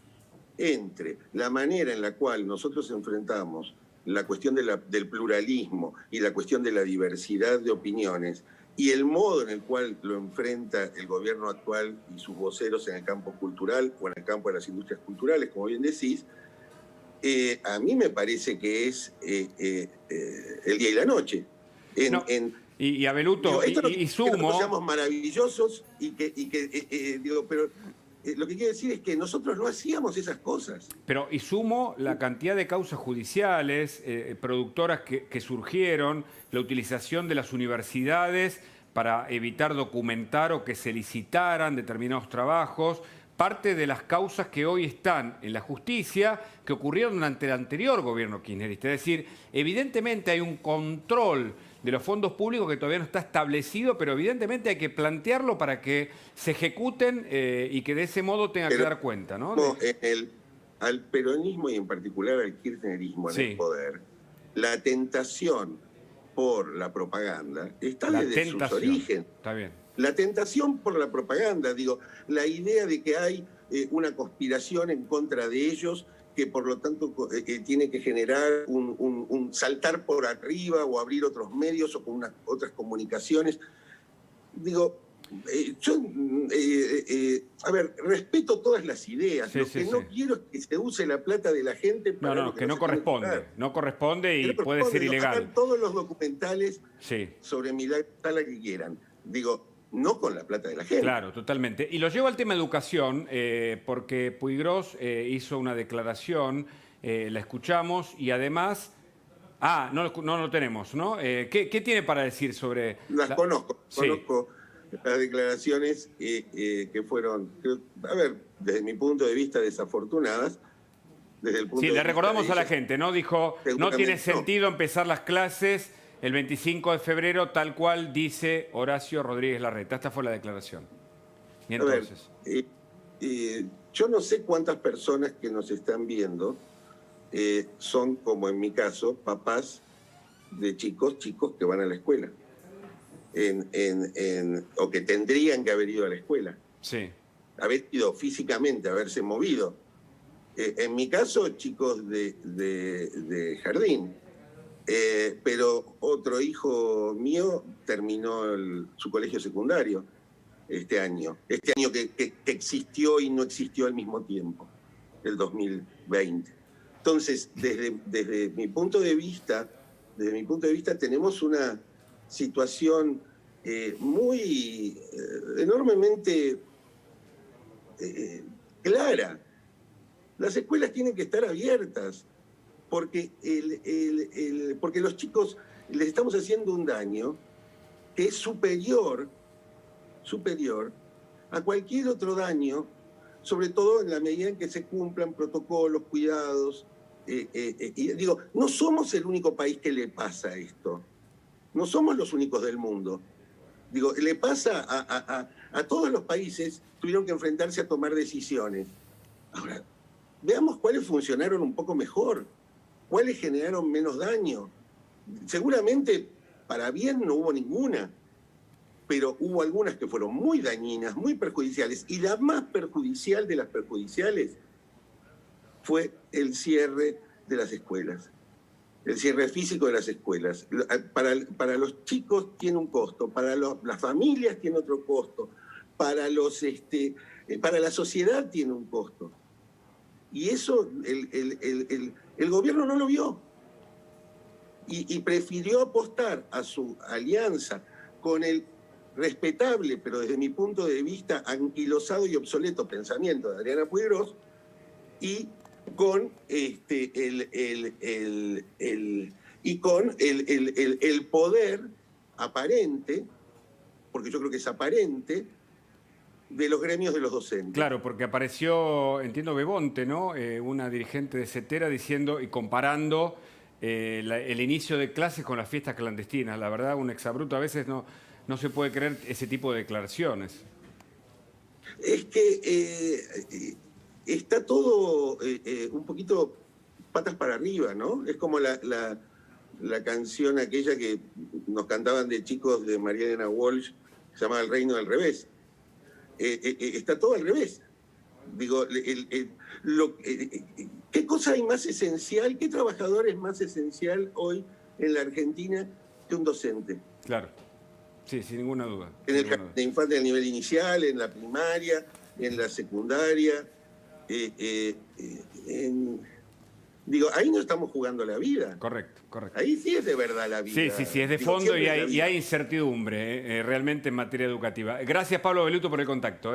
entre la manera en la cual nosotros enfrentamos la cuestión del pluralismo y la cuestión de la diversidad de opiniones y el modo en el cual lo enfrenta el gobierno actual y sus voceros en el campo cultural o en el campo de las industrias culturales, como bien decís, a mí me parece que es el día y la noche. Y Abeluto, y sumo... Que nosotros seamos maravillosos digo, pero lo que quiero decir es que nosotros no hacíamos esas cosas. Pero y sumo la cantidad de causas judiciales, productoras que surgieron, la utilización de las universidades para evitar documentar o que se licitaran determinados trabajos, parte de las causas que hoy están en la justicia que ocurrieron durante el anterior gobierno kirchnerista. Es decir, evidentemente hay un control de los fondos públicos que todavía no está establecido, pero evidentemente hay que plantearlo para que se ejecuten y que de ese modo tenga que dar cuenta, ¿no? Al peronismo y en particular al kirchnerismo en el poder, la tentación por la propaganda está desde sus orígenes. Está bien. La tentación por la propaganda, digo, la idea de que hay una conspiración en contra de ellos, que por lo tanto tiene que generar un saltar por arriba o abrir otros medios o con otras comunicaciones. Digo, a ver, respeto todas las ideas. Lo que no quiero es que se use la plata de la gente para... que no corresponde. No corresponde y puede ser ilegal. Hagan todos los documentales sobre mi sala que quieran. Digo, no con la plata de la gente. Claro, totalmente. Y lo llevo al tema educación, porque Puigros hizo una declaración, la escuchamos y además... no lo tenemos, ¿no? ¿Qué tiene para decir sobre...? Conozco las declaraciones que fueron, a ver, desde mi punto de vista, desafortunadas. Desde el punto le recordamos a la gente, ¿no? Dijo, no tiene sentido empezar las clases el 25 de febrero, tal cual dice Horacio Rodríguez Larreta. Esta fue la declaración. Y entonces... yo no sé cuántas personas que nos están viendo son, como en mi caso, papás de chicos que van a la escuela. O que tendrían que haber ido a la escuela. Sí. Haber ido físicamente, haberse movido. En mi caso, chicos de jardín. Pero otro hijo mío terminó su colegio secundario este año. Este año que existió y no existió al mismo tiempo, el 2020. Entonces, desde mi punto de vista, tenemos una situación enormemente clara. Las escuelas tienen que estar abiertas porque, porque los chicos les estamos haciendo un daño que es superior a cualquier otro daño, sobre todo en la medida en que se cumplan protocolos, cuidados. Y digo, no somos el único país que le pasa esto. No somos los únicos del mundo. Digo, le pasa a todos los países, tuvieron que enfrentarse a tomar decisiones. Ahora, veamos cuáles funcionaron un poco mejor, cuáles generaron menos daño. Seguramente para bien no hubo ninguna, pero hubo algunas que fueron muy dañinas, muy perjudiciales. Y la más perjudicial de las perjudiciales fue el cierre de las escuelas. El cierre físico de las escuelas. Para los chicos tiene un costo, para las familias tiene otro costo, para la sociedad tiene un costo. Y eso el gobierno no lo vio. Y prefirió apostar a su alianza con el respetable, pero desde mi punto de vista anquilosado y obsoleto pensamiento de Adriana Puigros, y con el poder aparente, porque yo creo que es aparente, de los gremios de los docentes. Claro, porque apareció, entiendo, Bebonte, ¿no? Una dirigente de CETERA diciendo y comparando el inicio de clases con las fiestas clandestinas. La verdad, un exabrupto a veces no se puede creer ese tipo de declaraciones. Es que está todo un poquito patas para arriba, ¿no? Es como la canción aquella que nos cantaban de chicos de María Elena Walsh, se llama El Reino del Revés. Está todo al revés. Digo, ¿qué cosa hay más esencial, qué trabajador es más esencial hoy en la Argentina que un docente? Claro, sí, sin ninguna duda. En el jardín de infantes a nivel inicial, en la primaria, en la secundaria. Digo, ahí no estamos jugando la vida. Correcto, correcto. Ahí sí es de verdad la vida. Sí, es de Digo, fondo y siempre es la vida. hay incertidumbre realmente en materia educativa. Gracias, Pablo Belluto, por el contacto.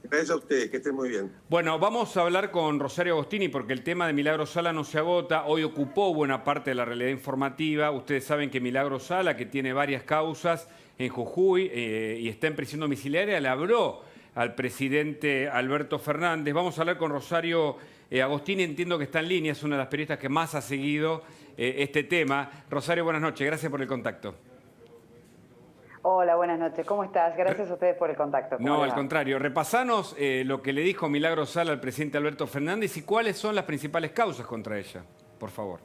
Gracias a ustedes, que estén muy bien. Bueno, vamos a hablar con Rosario Agostini porque el tema de Milagro Sala no se agota. Hoy ocupó buena parte de la realidad informativa. Ustedes saben que Milagro Sala, que tiene varias causas en Jujuy y está en prisión domiciliaria, le habló al presidente Alberto Fernández. Vamos a hablar con Rosario Agostini, entiendo que está en línea, es una de las periodistas que más ha seguido este tema. Rosario, buenas noches, gracias por el contacto. Hola, buenas noches. ¿Cómo estás? Gracias a ustedes por el contacto. No, al contrario. Repasanos lo que le dijo Milagro Sala al presidente Alberto Fernández y cuáles son las principales causas contra ella, por favor.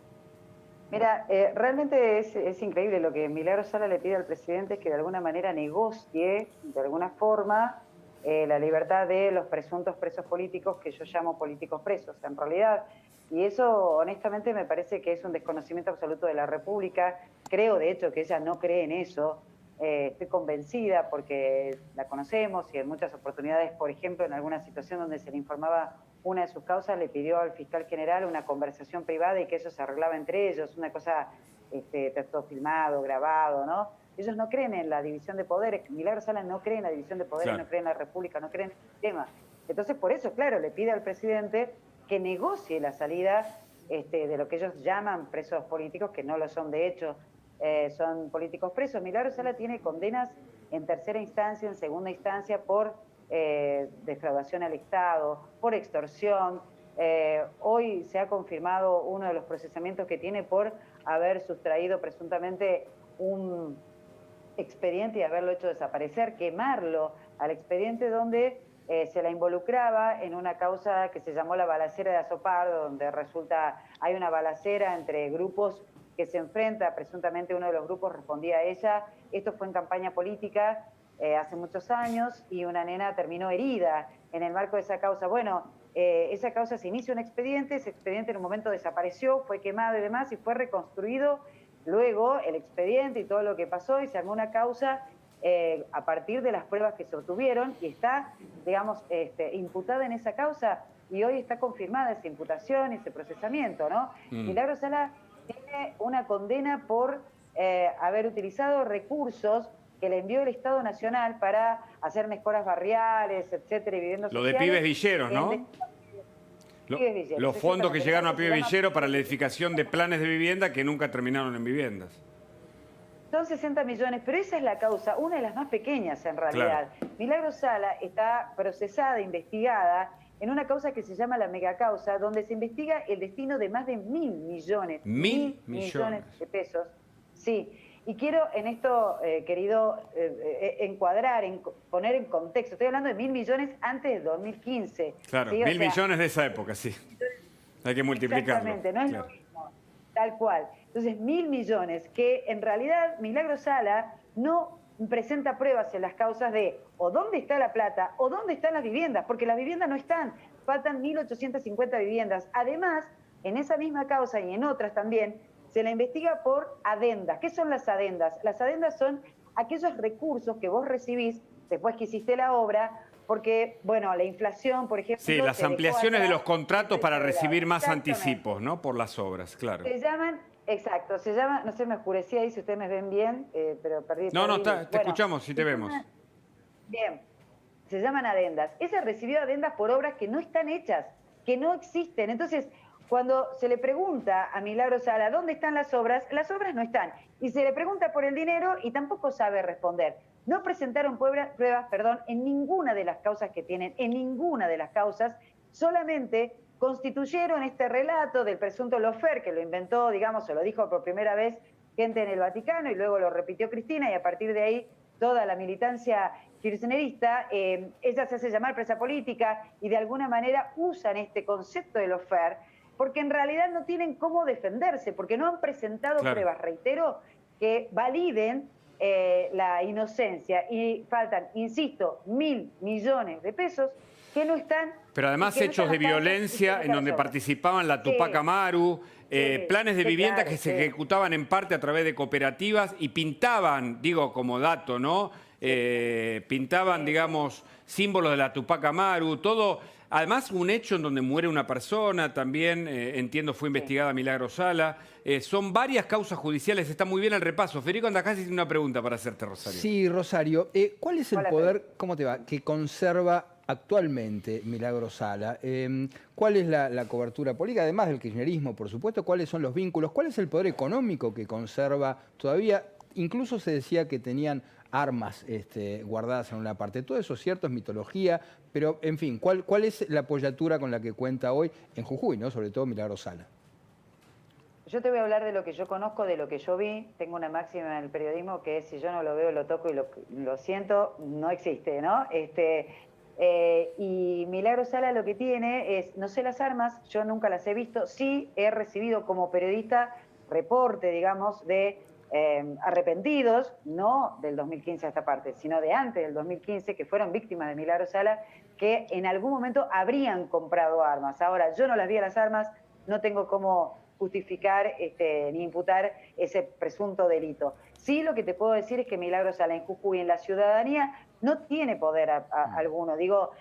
Mira, realmente es increíble lo que Milagro Sala le pide al presidente, es que de alguna manera negocie, de alguna forma, la libertad de los presuntos presos políticos, que yo llamo políticos presos, en realidad. Y eso, honestamente, me parece que es un desconocimiento absoluto de la República. Creo, de hecho, que ella no cree en eso. Estoy convencida porque la conocemos y en muchas oportunidades, por ejemplo, en alguna situación donde se le informaba una de sus causas, le pidió al fiscal general una conversación privada y que eso se arreglaba entre ellos, una cosa, todo filmado, grabado, ¿no? Ellos no creen en la división de poderes. Milagro Sala no cree en la división de poderes, claro. No cree en la República, no cree en el sistema. Entonces, por eso, claro, le pide al presidente que negocie la salida de lo que ellos llaman presos políticos, que no lo son de hecho, son políticos presos. Milagro Sala tiene condenas en tercera instancia, en segunda instancia, por defraudación al Estado, por extorsión. Hoy se ha confirmado uno de los procesamientos que tiene por haber sustraído presuntamente un expediente y haberlo hecho desaparecer, quemarlo al expediente donde se la involucraba en una causa que se llamó la balacera de Azopardo, donde resulta hay una balacera entre grupos que se enfrenta, presuntamente uno de los grupos respondía a ella. Esto fue en campaña política hace muchos años y una nena terminó herida en el marco de esa causa. Bueno, esa causa se inicia un expediente, ese expediente en un momento desapareció, fue quemado y demás y fue reconstruido luego el expediente y todo lo que pasó y se armó una causa a partir de las pruebas que se obtuvieron y está, digamos, imputada en esa causa y hoy está confirmada esa imputación y ese procesamiento, ¿no? Milagro Sala tiene una condena por haber utilizado recursos que le envió el Estado Nacional para hacer mejoras barriales, etcétera, y viviendas lo sociales. de Pibes Villeros, ¿no? Los fondos que llegaron a Pibes Villeros para la edificación de planes de vivienda que nunca terminaron en viviendas. Son 60 millones, pero esa es la causa, una de las más pequeñas en realidad. Claro. Milagro Sala está procesada, investigada, en una causa que se llama la megacausa, donde se investiga el destino de más de 1.000 millones. ¿1.000 millones de pesos? Sí. Y quiero en esto, querido, encuadrar, poner en contexto. Estoy hablando de 1.000 millones antes de 2015. Claro, ¿sí? 1.000 millones de esa época, sí. Hay que multiplicarlo. Exactamente, no es lo mismo. Tal cual. Entonces, 1.000 millones, que en realidad Milagro Sala no presenta pruebas en las causas de o dónde está la plata o dónde están las viviendas, porque las viviendas no están. Faltan 1.850 viviendas. Además, en esa misma causa y en otras también, se la investiga por adendas. ¿Qué son las adendas? Las adendas son aquellos recursos que vos recibís después que hiciste la obra, porque, bueno, la inflación, por ejemplo... Sí, las ampliaciones de los contratos para recibir más anticipos, ¿no? Por las obras, claro. Se llaman, exacto, se llama, no sé, me oscurecí ahí si ustedes me ven bien, pero perdí... No, te escuchamos, sí te vemos. Bien, se llaman adendas. Esa recibió adendas por obras que no están hechas, que no existen. Entonces, cuando se le pregunta a Milagro Sala dónde están las obras no están. Y se le pregunta por el dinero y tampoco sabe responder. no presentaron pruebas, en ninguna de las causas que tienen, en ninguna de las causas, solamente constituyeron este relato del presunto lawfare, que lo inventó, digamos, o lo dijo por primera vez gente en el Vaticano y luego lo repitió Cristina, y a partir de ahí toda la militancia kirchnerista, ella se hace llamar presa política y de alguna manera usan este concepto de lawfare porque en realidad no tienen cómo defenderse, porque no han presentado pruebas, reitero, que validen la inocencia, y faltan, insisto, 1.000 millones de pesos que no están... Pero además hechos de violencia en donde participaban la Tupac Amaru, planes de vivienda que se ejecutaban en parte a través de cooperativas y pintaban, digo como dato, ¿no? Pintaban, digamos, símbolos de la Tupac Amaru, todo. Además, un hecho en donde muere una persona, también, entiendo, fue investigada Milagros Sala. Son varias causas judiciales, está muy bien el repaso. Federico Andajasi tiene una pregunta para hacerte, Rosario. Sí, Rosario. ¿Cuál es el poder, cómo te va, que conserva actualmente Milagros Sala? ¿Cuál es la cobertura política, además del kirchnerismo, por supuesto? ¿Cuáles son los vínculos? ¿Cuál es el poder económico que conserva todavía? Incluso se decía que tenían armas guardadas en una parte. Todo eso es cierto, es mitología, pero en fin, ¿cuál es la apoyatura con la que cuenta hoy en Jujuy, ¿no? Sobre todo Milagros Sala? Yo te voy a hablar de lo que yo conozco, de lo que yo vi. Tengo una máxima en el periodismo que es: si yo no lo veo, lo toco y lo siento, no existe, ¿no? Y Milagros Sala lo que tiene es, no sé las armas, yo nunca las he visto, sí he recibido como periodista reporte, digamos, de arrepentidos, no del 2015 a esta parte, sino de antes del 2015, que fueron víctimas de Milagros Sala, que en algún momento habrían comprado armas. Ahora, yo no las vi a las armas, no tengo cómo justificar ni imputar ese presunto delito. Sí, lo que te puedo decir es que Milagros Sala en Jujuy, en la ciudadanía, no tiene poder alguno. Digo,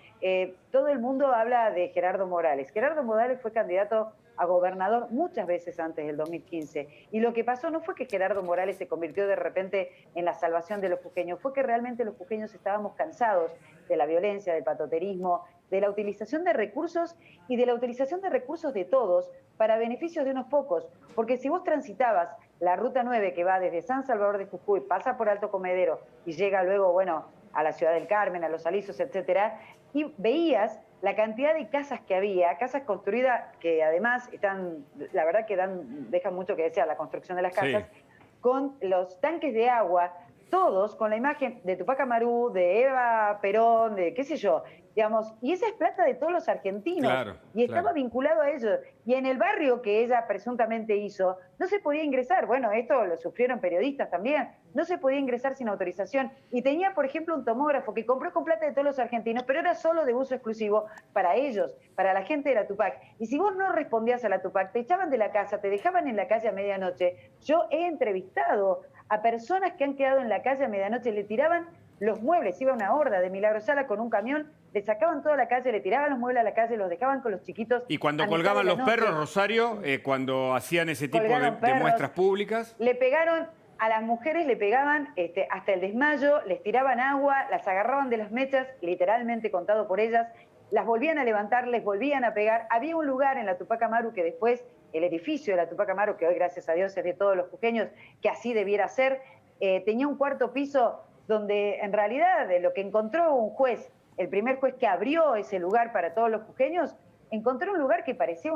todo el mundo habla de Gerardo Morales. Gerardo Morales fue candidato a gobernador muchas veces antes del 2015. Y lo que pasó no fue que Gerardo Morales se convirtió de repente en la salvación de los jujeños, fue que realmente los jujeños estábamos cansados de la violencia, del patoterismo, de la utilización de recursos y de la utilización de recursos de todos para beneficios de unos pocos. Porque si vos transitabas la Ruta 9 que va desde San Salvador de Jujuy, pasa por Alto Comedero y llega luego, bueno, a la Ciudad del Carmen, a Los Alisos, etcétera, y veías la cantidad de casas que había, casas construidas que además están, la verdad que dejan mucho que desear la construcción de las casas, con los tanques de agua, todos con la imagen de Tupac Amaru, de Eva Perón, de qué sé yo, digamos, y esa es plata de todos los argentinos, y estaba vinculado a ellos. Y en el barrio que ella presuntamente hizo, no se podía ingresar. Bueno, esto lo sufrieron periodistas también, no se podía ingresar sin autorización. Y tenía, por ejemplo, un tomógrafo que compró con plata de todos los argentinos, pero era solo de uso exclusivo para ellos, para la gente de la Tupac. Y si vos no respondías a la Tupac, te echaban de la casa, te dejaban en la calle a medianoche. Yo he entrevistado a personas que han quedado en la calle a medianoche, le tiraban los muebles, iba una horda de Milagros Sala con un camión, le sacaban toda la calle, le tiraban los muebles a la calle, los dejaban con los chiquitos. Y cuando colgaban los perros, Rosario, cuando hacían ese tipo de muestras públicas. Le pegaron, a las mujeres le pegaban hasta el desmayo, les tiraban agua, las agarraban de las mechas, literalmente contado por ellas, las volvían a levantar, les volvían a pegar. Había un lugar en la Tupac Amaru que después, el edificio de la Tupac Amaru, que hoy gracias a Dios es de todos los jujeños, que así debiera ser, tenía un cuarto piso donde en realidad de lo que encontró un juez, el primer juez que abrió ese lugar para todos los jujeños, encontró un lugar que parecía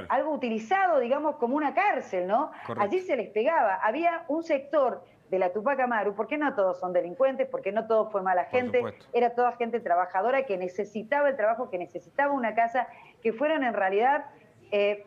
algo utilizado, digamos, como una cárcel, ¿no? Correcto. Allí se les pegaba. Había un sector de la Tupac Amaru, porque no todos son delincuentes, porque no todo fue mala gente, era toda gente trabajadora que necesitaba el trabajo, que necesitaba una casa, que fueron en realidad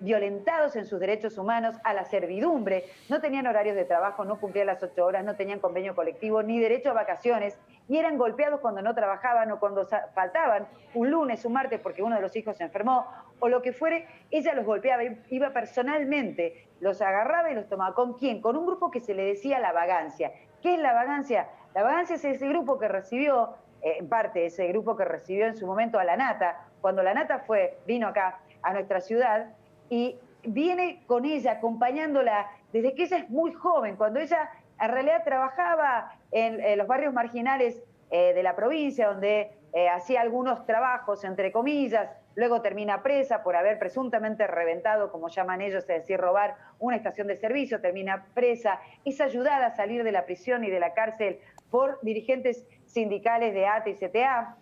violentados en sus derechos humanos, a la servidumbre, no tenían horarios de trabajo, no cumplían las 8 horas, no tenían convenio colectivo, ni derecho a vacaciones, y eran golpeados cuando no trabajaban o cuando faltaban un lunes, un martes, porque uno de los hijos se enfermó, o lo que fuere, ella los golpeaba, iba personalmente, los agarraba y los tomaba. ¿Con quién? Con un grupo que se le decía La Vagancia. ¿Qué es La Vagancia? La Vagancia es ese grupo que recibió, en parte ese grupo que recibió en su momento a la Nata, cuando la Nata vino acá a nuestra ciudad, y viene con ella, acompañándola desde que ella es muy joven, cuando ella en realidad trabajaba en los barrios marginales de la provincia, donde hacía algunos trabajos, entre comillas, luego termina presa por haber presuntamente reventado, como llaman ellos, es decir, robar una estación de servicio, termina presa, es ayudada a salir de la prisión y de la cárcel por dirigentes sindicales de ATE y CTA.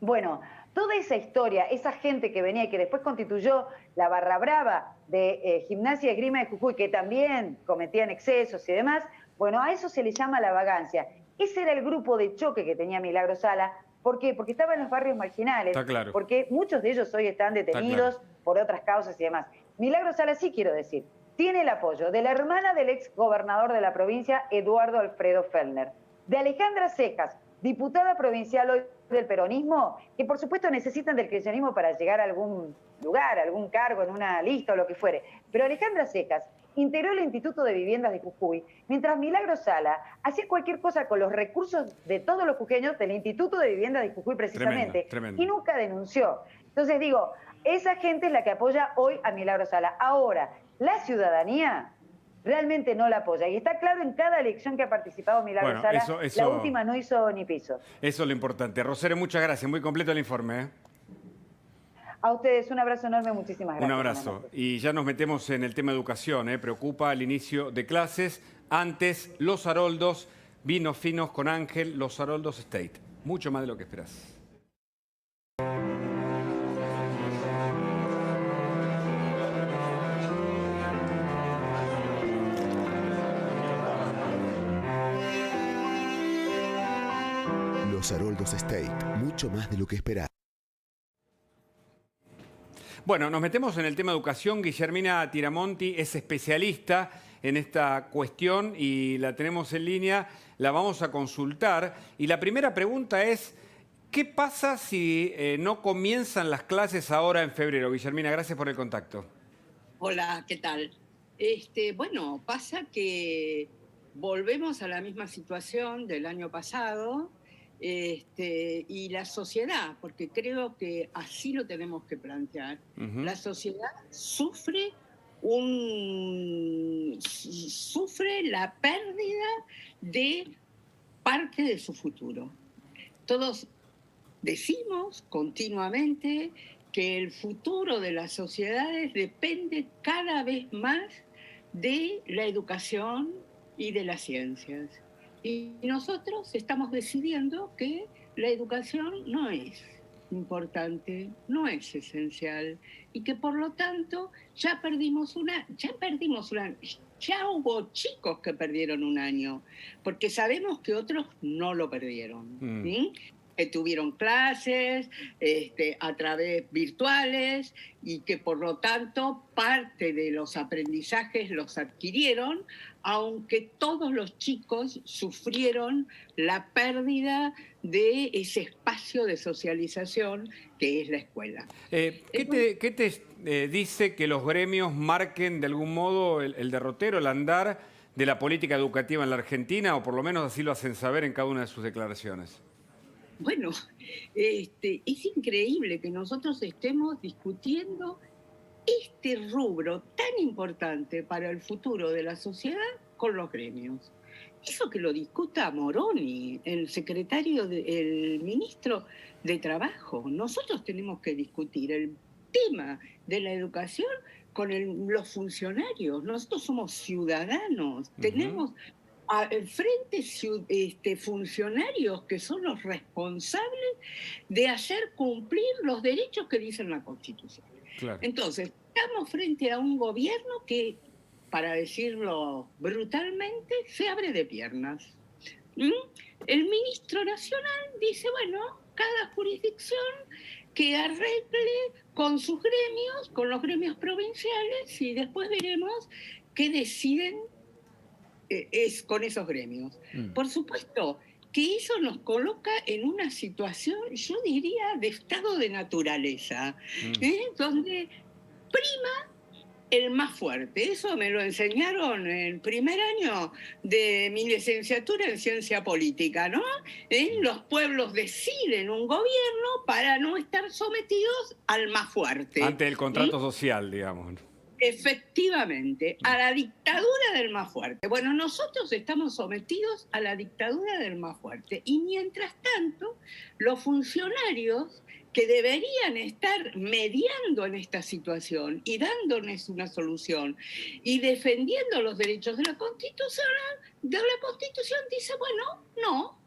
Bueno, toda esa historia, esa gente que venía y que después constituyó la barra brava de Gimnasia y Esgrima de Jujuy, que también cometían excesos y demás, bueno, a eso se le llama la vagancia. Ese era el grupo de choque que tenía Milagro Sala. ¿Por qué? Porque estaba en los barrios marginales. Está claro. Porque muchos de ellos hoy están detenidos por otras causas y demás. Milagro Sala, sí quiero decir, tiene el apoyo de la hermana del ex gobernador de la provincia, Eduardo Alfredo Fellner, de Alejandra Cejas, diputada provincial hoy del peronismo, que por supuesto necesitan del kirchnerismo para llegar a algún lugar, a algún cargo en una lista o lo que fuere. Pero Alejandra Cejas integró el Instituto de Viviendas de Jujuy, mientras Milagro Sala hacía cualquier cosa con los recursos de todos los jujeños del Instituto de Viviendas de Jujuy precisamente, Tremendo. y nunca denunció. Entonces digo, esa gente es la que apoya hoy a Milagro Sala. Ahora, la ciudadanía realmente no la apoya. Y está claro en cada elección que ha participado Milagro Sala, la última no hizo ni piso. Eso es lo importante. Rosario, muchas gracias. Muy completo el informe, ¿eh? A ustedes un abrazo enorme, muchísimas gracias. Un abrazo. Y ya nos metemos en el tema educación, ¿eh? Preocupa el inicio de clases. Antes, Los Haroldos, vinos finos con Ángel, Los Haroldos State. Mucho más de lo que esperás. Los Haroldos State, mucho más de lo que esperás. Bueno, nos metemos en el tema educación. Guillermina Tiramonti es especialista en esta cuestión y la tenemos en línea, la vamos a consultar. Y la primera pregunta es, ¿qué pasa si no comienzan las clases ahora en febrero? Guillermina, gracias por el contacto. Hola, ¿qué tal? Bueno, pasa que volvemos a la misma situación del año pasado. Y la sociedad, porque creo que así lo tenemos que plantear, la sociedad sufre la pérdida de parte de su futuro. Todos decimos continuamente que el futuro de las sociedades depende cada vez más de la educación y de las ciencias. Y nosotros estamos decidiendo que la educación no es importante, no es esencial, y que por lo tanto ya hubo chicos que perdieron un año, porque sabemos que otros no lo perdieron. ¿Sí? Tuvieron clases a través virtuales y que por lo tanto parte de los aprendizajes los adquirieron, aunque todos los chicos sufrieron la pérdida de ese espacio de socialización que es la escuela. ¿Qué te dice que los gremios marquen de algún modo el derrotero, el andar de la política educativa en la Argentina, o por lo menos así lo hacen saber en cada una de sus declaraciones? Bueno, es increíble que nosotros estemos discutiendo este rubro tan importante para el futuro de la sociedad con los gremios. Eso que lo discuta Moroni, el ministro de Trabajo. Nosotros tenemos que discutir el tema de la educación con los funcionarios. Nosotros somos ciudadanos, tenemos al frente funcionarios que son los responsables de hacer cumplir los derechos que dice la Constitución. Claro. Entonces, estamos frente a un gobierno que, para decirlo brutalmente, se abre de piernas. El ministro nacional dice, bueno, cada jurisdicción que arregle con sus gremios, con los gremios provinciales, y después veremos qué deciden con esos gremios. Por supuesto que eso nos coloca en una situación, yo diría, de estado de naturaleza, donde prima el más fuerte. Eso me lo enseñaron el primer año de mi licenciatura en ciencia política, ¿no? Los pueblos deciden un gobierno para no estar sometidos al más fuerte. Ante el contrato social, digamos. Efectivamente, a la dictadura del más fuerte. Bueno, nosotros estamos sometidos a la dictadura del más fuerte. Y mientras tanto, los funcionarios que deberían estar mediando en esta situación y dándoles una solución y defendiendo los derechos de la Constitución dice, bueno, no,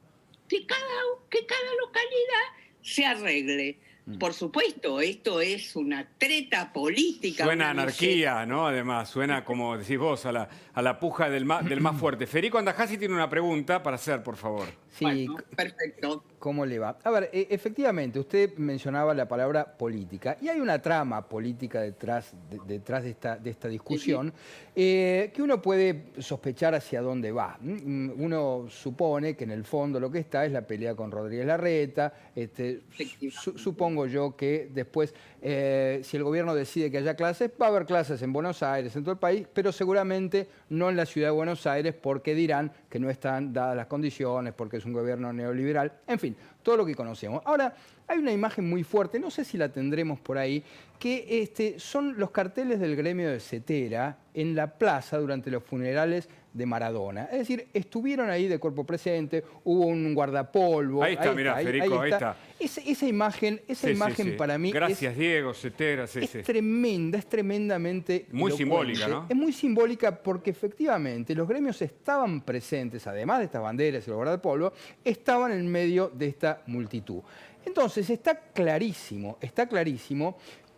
que cada localidad se arregle. Por supuesto, esto es una treta política. Suena anarquía, ¿no? Además, suena, como decís vos, a la puja del más fuerte. Federico Andajasi tiene una pregunta para hacer, por favor. Sí, bueno, perfecto. ¿Cómo le va? A ver, efectivamente, usted mencionaba la palabra política y hay una trama política detrás de esta discusión que uno puede sospechar hacia dónde va. Uno supone que en el fondo lo que está es la pelea con Rodríguez Larreta. Supongo yo que después, si el gobierno decide que haya clases, va a haber clases en Buenos Aires, en todo el país, pero seguramente no en la ciudad de Buenos Aires porque dirán que no están dadas las condiciones, porque es un gobierno neoliberal, en fin, todo lo que conocemos. Ahora, hay una imagen muy fuerte, no sé si la tendremos por ahí, que son los carteles del gremio de Cetera en la plaza durante los funerales de Maradona. Es decir, estuvieron ahí de cuerpo presente, hubo un guardapolvo. Ahí está, mirá, Federico, ahí está. Esa imagen para mí Gracias, Diego, Cetera. Es tremenda, es tremendamente muy elocuente. Simbólica, ¿no? Es muy simbólica porque efectivamente los gremios estaban presentes, además de estas banderas y el guardapolvo, estaban en medio de esta multitud. Entonces está clarísimo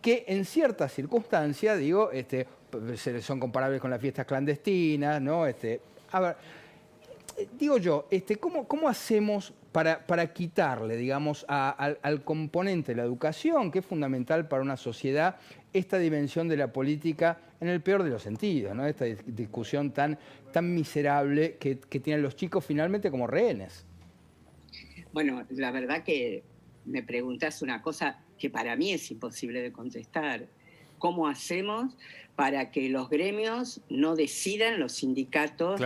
que en ciertas circunstancias, digo, son comparables con las fiestas clandestinas, ¿no? A ver, digo yo, ¿cómo hacemos para quitarle, digamos, al componente de la educación, que es fundamental para una sociedad, esta dimensión de la política en el peor de los sentidos, ¿no? Esta discusión tan miserable que tienen los chicos finalmente como rehenes? Bueno, la verdad que me preguntas una cosa que para mí es imposible de contestar. ¿Cómo hacemos para que los gremios no decidan, los sindicatos,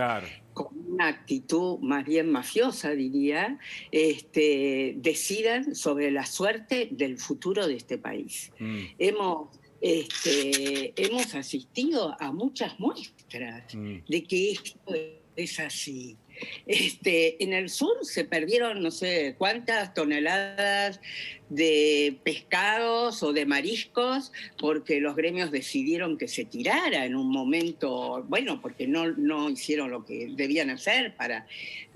con una actitud más bien mafiosa, diría, decidan sobre la suerte del futuro de este país? Hemos asistido a muchas muestras de que esto es así. En el sur se perdieron no sé cuántas toneladas de pescados o de mariscos porque los gremios decidieron que se tirara en un momento, bueno, porque no hicieron lo que debían hacer para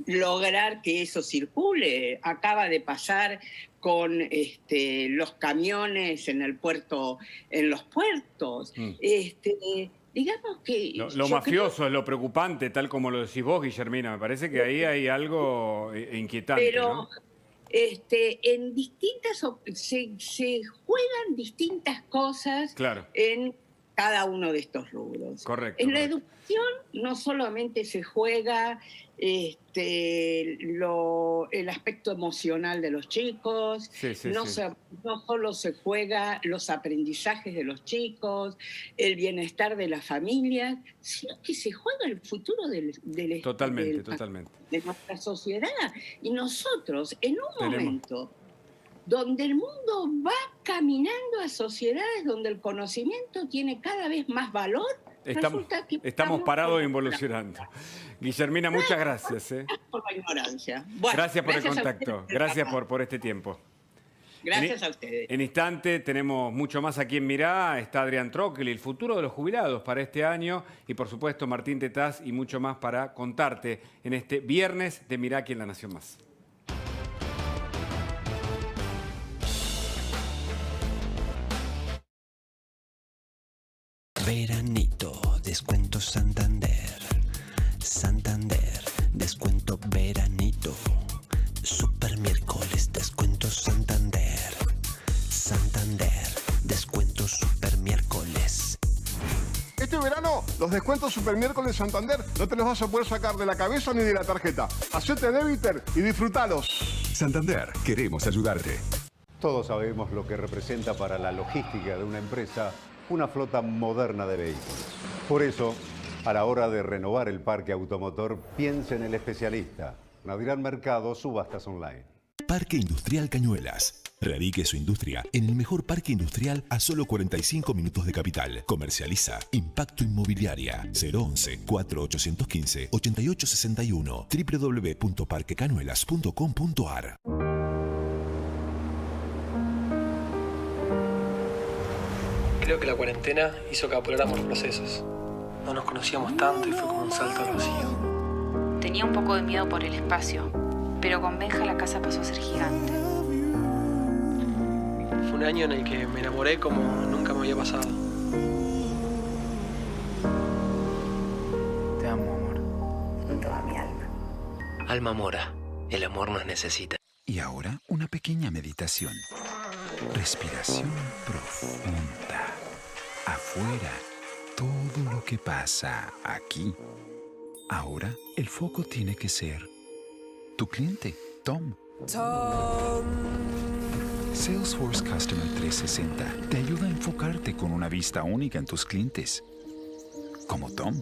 lograr que eso circule. Acaba de pasar con los camiones en el puerto, en los puertos. Digamos que... Lo mafioso es lo preocupante, tal como lo decís vos, Guillermina. Me parece que ahí hay algo inquietante. Pero ¿no? En distintas... Se juegan distintas cosas en cada uno de estos rubros. Correcto. En la educación no solamente se juega el aspecto emocional de los chicos, no solo se juega los aprendizajes de los chicos, el bienestar de las familias, sino que se juega el futuro de nuestra sociedad. Y nosotros, en un momento donde el mundo va caminando a sociedades donde el conocimiento tiene cada vez más valor, estamos parados e involucionando. Guillermina, muchas gracias. Por la ignorancia. Bueno, gracias por el contacto. Gracias por este tiempo. Gracias a ustedes. En instante tenemos mucho más aquí en Mirá. Está Adrián Troccoli, el futuro de los jubilados para este año. Y por supuesto Martín Tetaz y mucho más para contarte en este viernes de Mirá aquí en La Nación Más. Veranito, descuento Santander. Santander, descuento veranito. Super miércoles, descuento Santander. Santander, descuento super miércoles. Este verano, los descuentos Super Miércoles Santander no te los vas a poder sacar de la cabeza ni de la tarjeta. Hacete débiter y disfrútalos. Santander, queremos ayudarte. Todos sabemos lo que representa para la logística de una empresa una flota moderna de vehículos. Por eso, a la hora de renovar el parque automotor, piense en el especialista. Nadirán Mercado, subastas online. Parque Industrial Cañuelas. Radique su industria en el mejor parque industrial a solo 45 minutos de Capital. Comercializa Impacto Inmobiliaria 011-4815-8861 www.parquecañuelas.com.ar. Creo que la cuarentena hizo que apuráramos los procesos. No nos conocíamos tanto y fue como un salto al vacío. Tenía un poco de miedo por el espacio. pero con Benja la casa pasó a ser gigante. Fue un año en el que me enamoré como nunca me había pasado. Te amo, amor. Con toda mi alma. Alma Mora, el amor nos necesita. Y ahora una pequeña meditación. Respiración profunda. Afuera, todo lo que pasa aquí. Ahora el foco tiene que ser tu cliente, Tom. Salesforce Customer 360 te ayuda a enfocarte con una vista única en tus clientes, como Tom.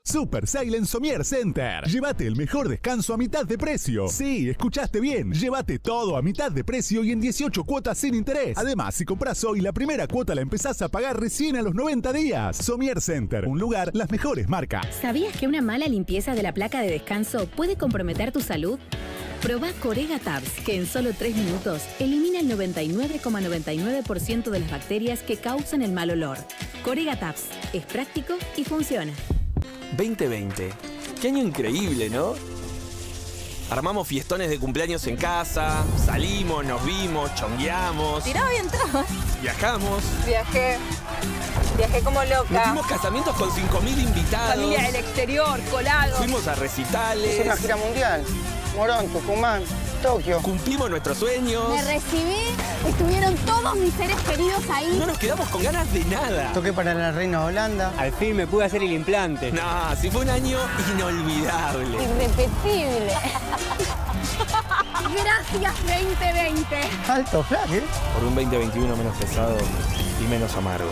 Super Sale en Somier Center. Llévate el mejor descanso a mitad de precio. Sí, escuchaste bien. Llévate todo a mitad de precio y en 18 cuotas sin interés. Además, si compras hoy, la primera cuota la empezás a pagar recién a los 90 días. Somier Center, un lugar, las mejores marcas. ¿Sabías que una mala limpieza de la placa de descanso puede comprometer tu salud? Probá Corega Tabs, que en solo 3 minutos elimina el 99,99% de las bacterias que causan el mal olor. Corega Tabs es práctico y funciona. 2020. Qué año increíble, ¿no? Armamos fiestones de cumpleaños en casa, salimos, nos vimos, chongueamos. Tiraba bien todo. Viajamos. Viajé como loca. Metimos casamientos con 5.000 invitados. Familia del exterior, colado. Fuimos a recitales. Es una gira mundial. Morón, Tucumán, Tokio. Cumplimos nuestros sueños. Me recibí, estuvieron todos mis seres queridos ahí. No nos quedamos con ganas de nada. Toqué para la reina de Holanda. Al fin me pude hacer el implante. No, sí fue un año inolvidable. Irrepetible. Gracias 2020. Alto flash, ¿eh? Por un 2021 menos pesado y menos amargo.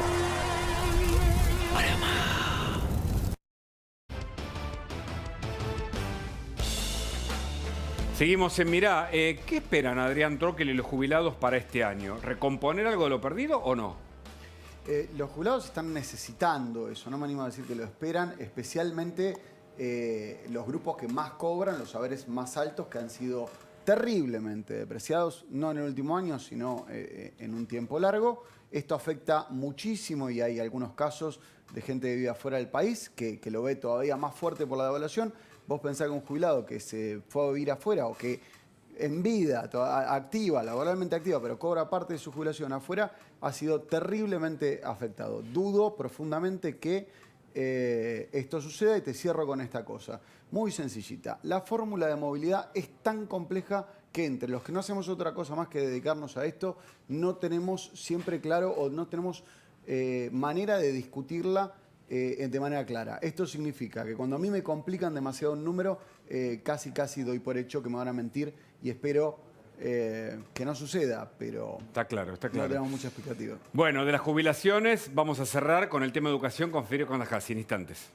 Seguimos en Mirá. ¿Qué esperan Adrián Tróquel y los jubilados para este año? ¿Recomponer algo de lo perdido o no? Los jubilados están necesitando eso, no me animo a decir que lo esperan, especialmente los grupos que más cobran, los saberes más altos que han sido terriblemente depreciados, no en el último año, sino en un tiempo largo. Esto afecta muchísimo y hay algunos casos de gente que vive afuera del país que lo ve todavía más fuerte por la devaluación. Vos pensás que un jubilado que se fue a vivir afuera o que en vida activa, laboralmente activa, pero cobra parte de su jubilación afuera, ha sido terriblemente afectado. Dudo profundamente que esto suceda y te cierro con esta cosa. Muy sencillita. La fórmula de movilidad es tan compleja que entre los que no hacemos otra cosa más que dedicarnos a esto, no tenemos siempre claro o no tenemos manera de discutirla de manera clara. Esto significa que cuando a mí me complican demasiado un número, casi doy por hecho que me van a mentir y espero que no suceda, pero está claro, está claro. No tenemos mucha expectativa. Bueno, de las jubilaciones vamos a cerrar con el tema educación con Federico Candajasi en instantes.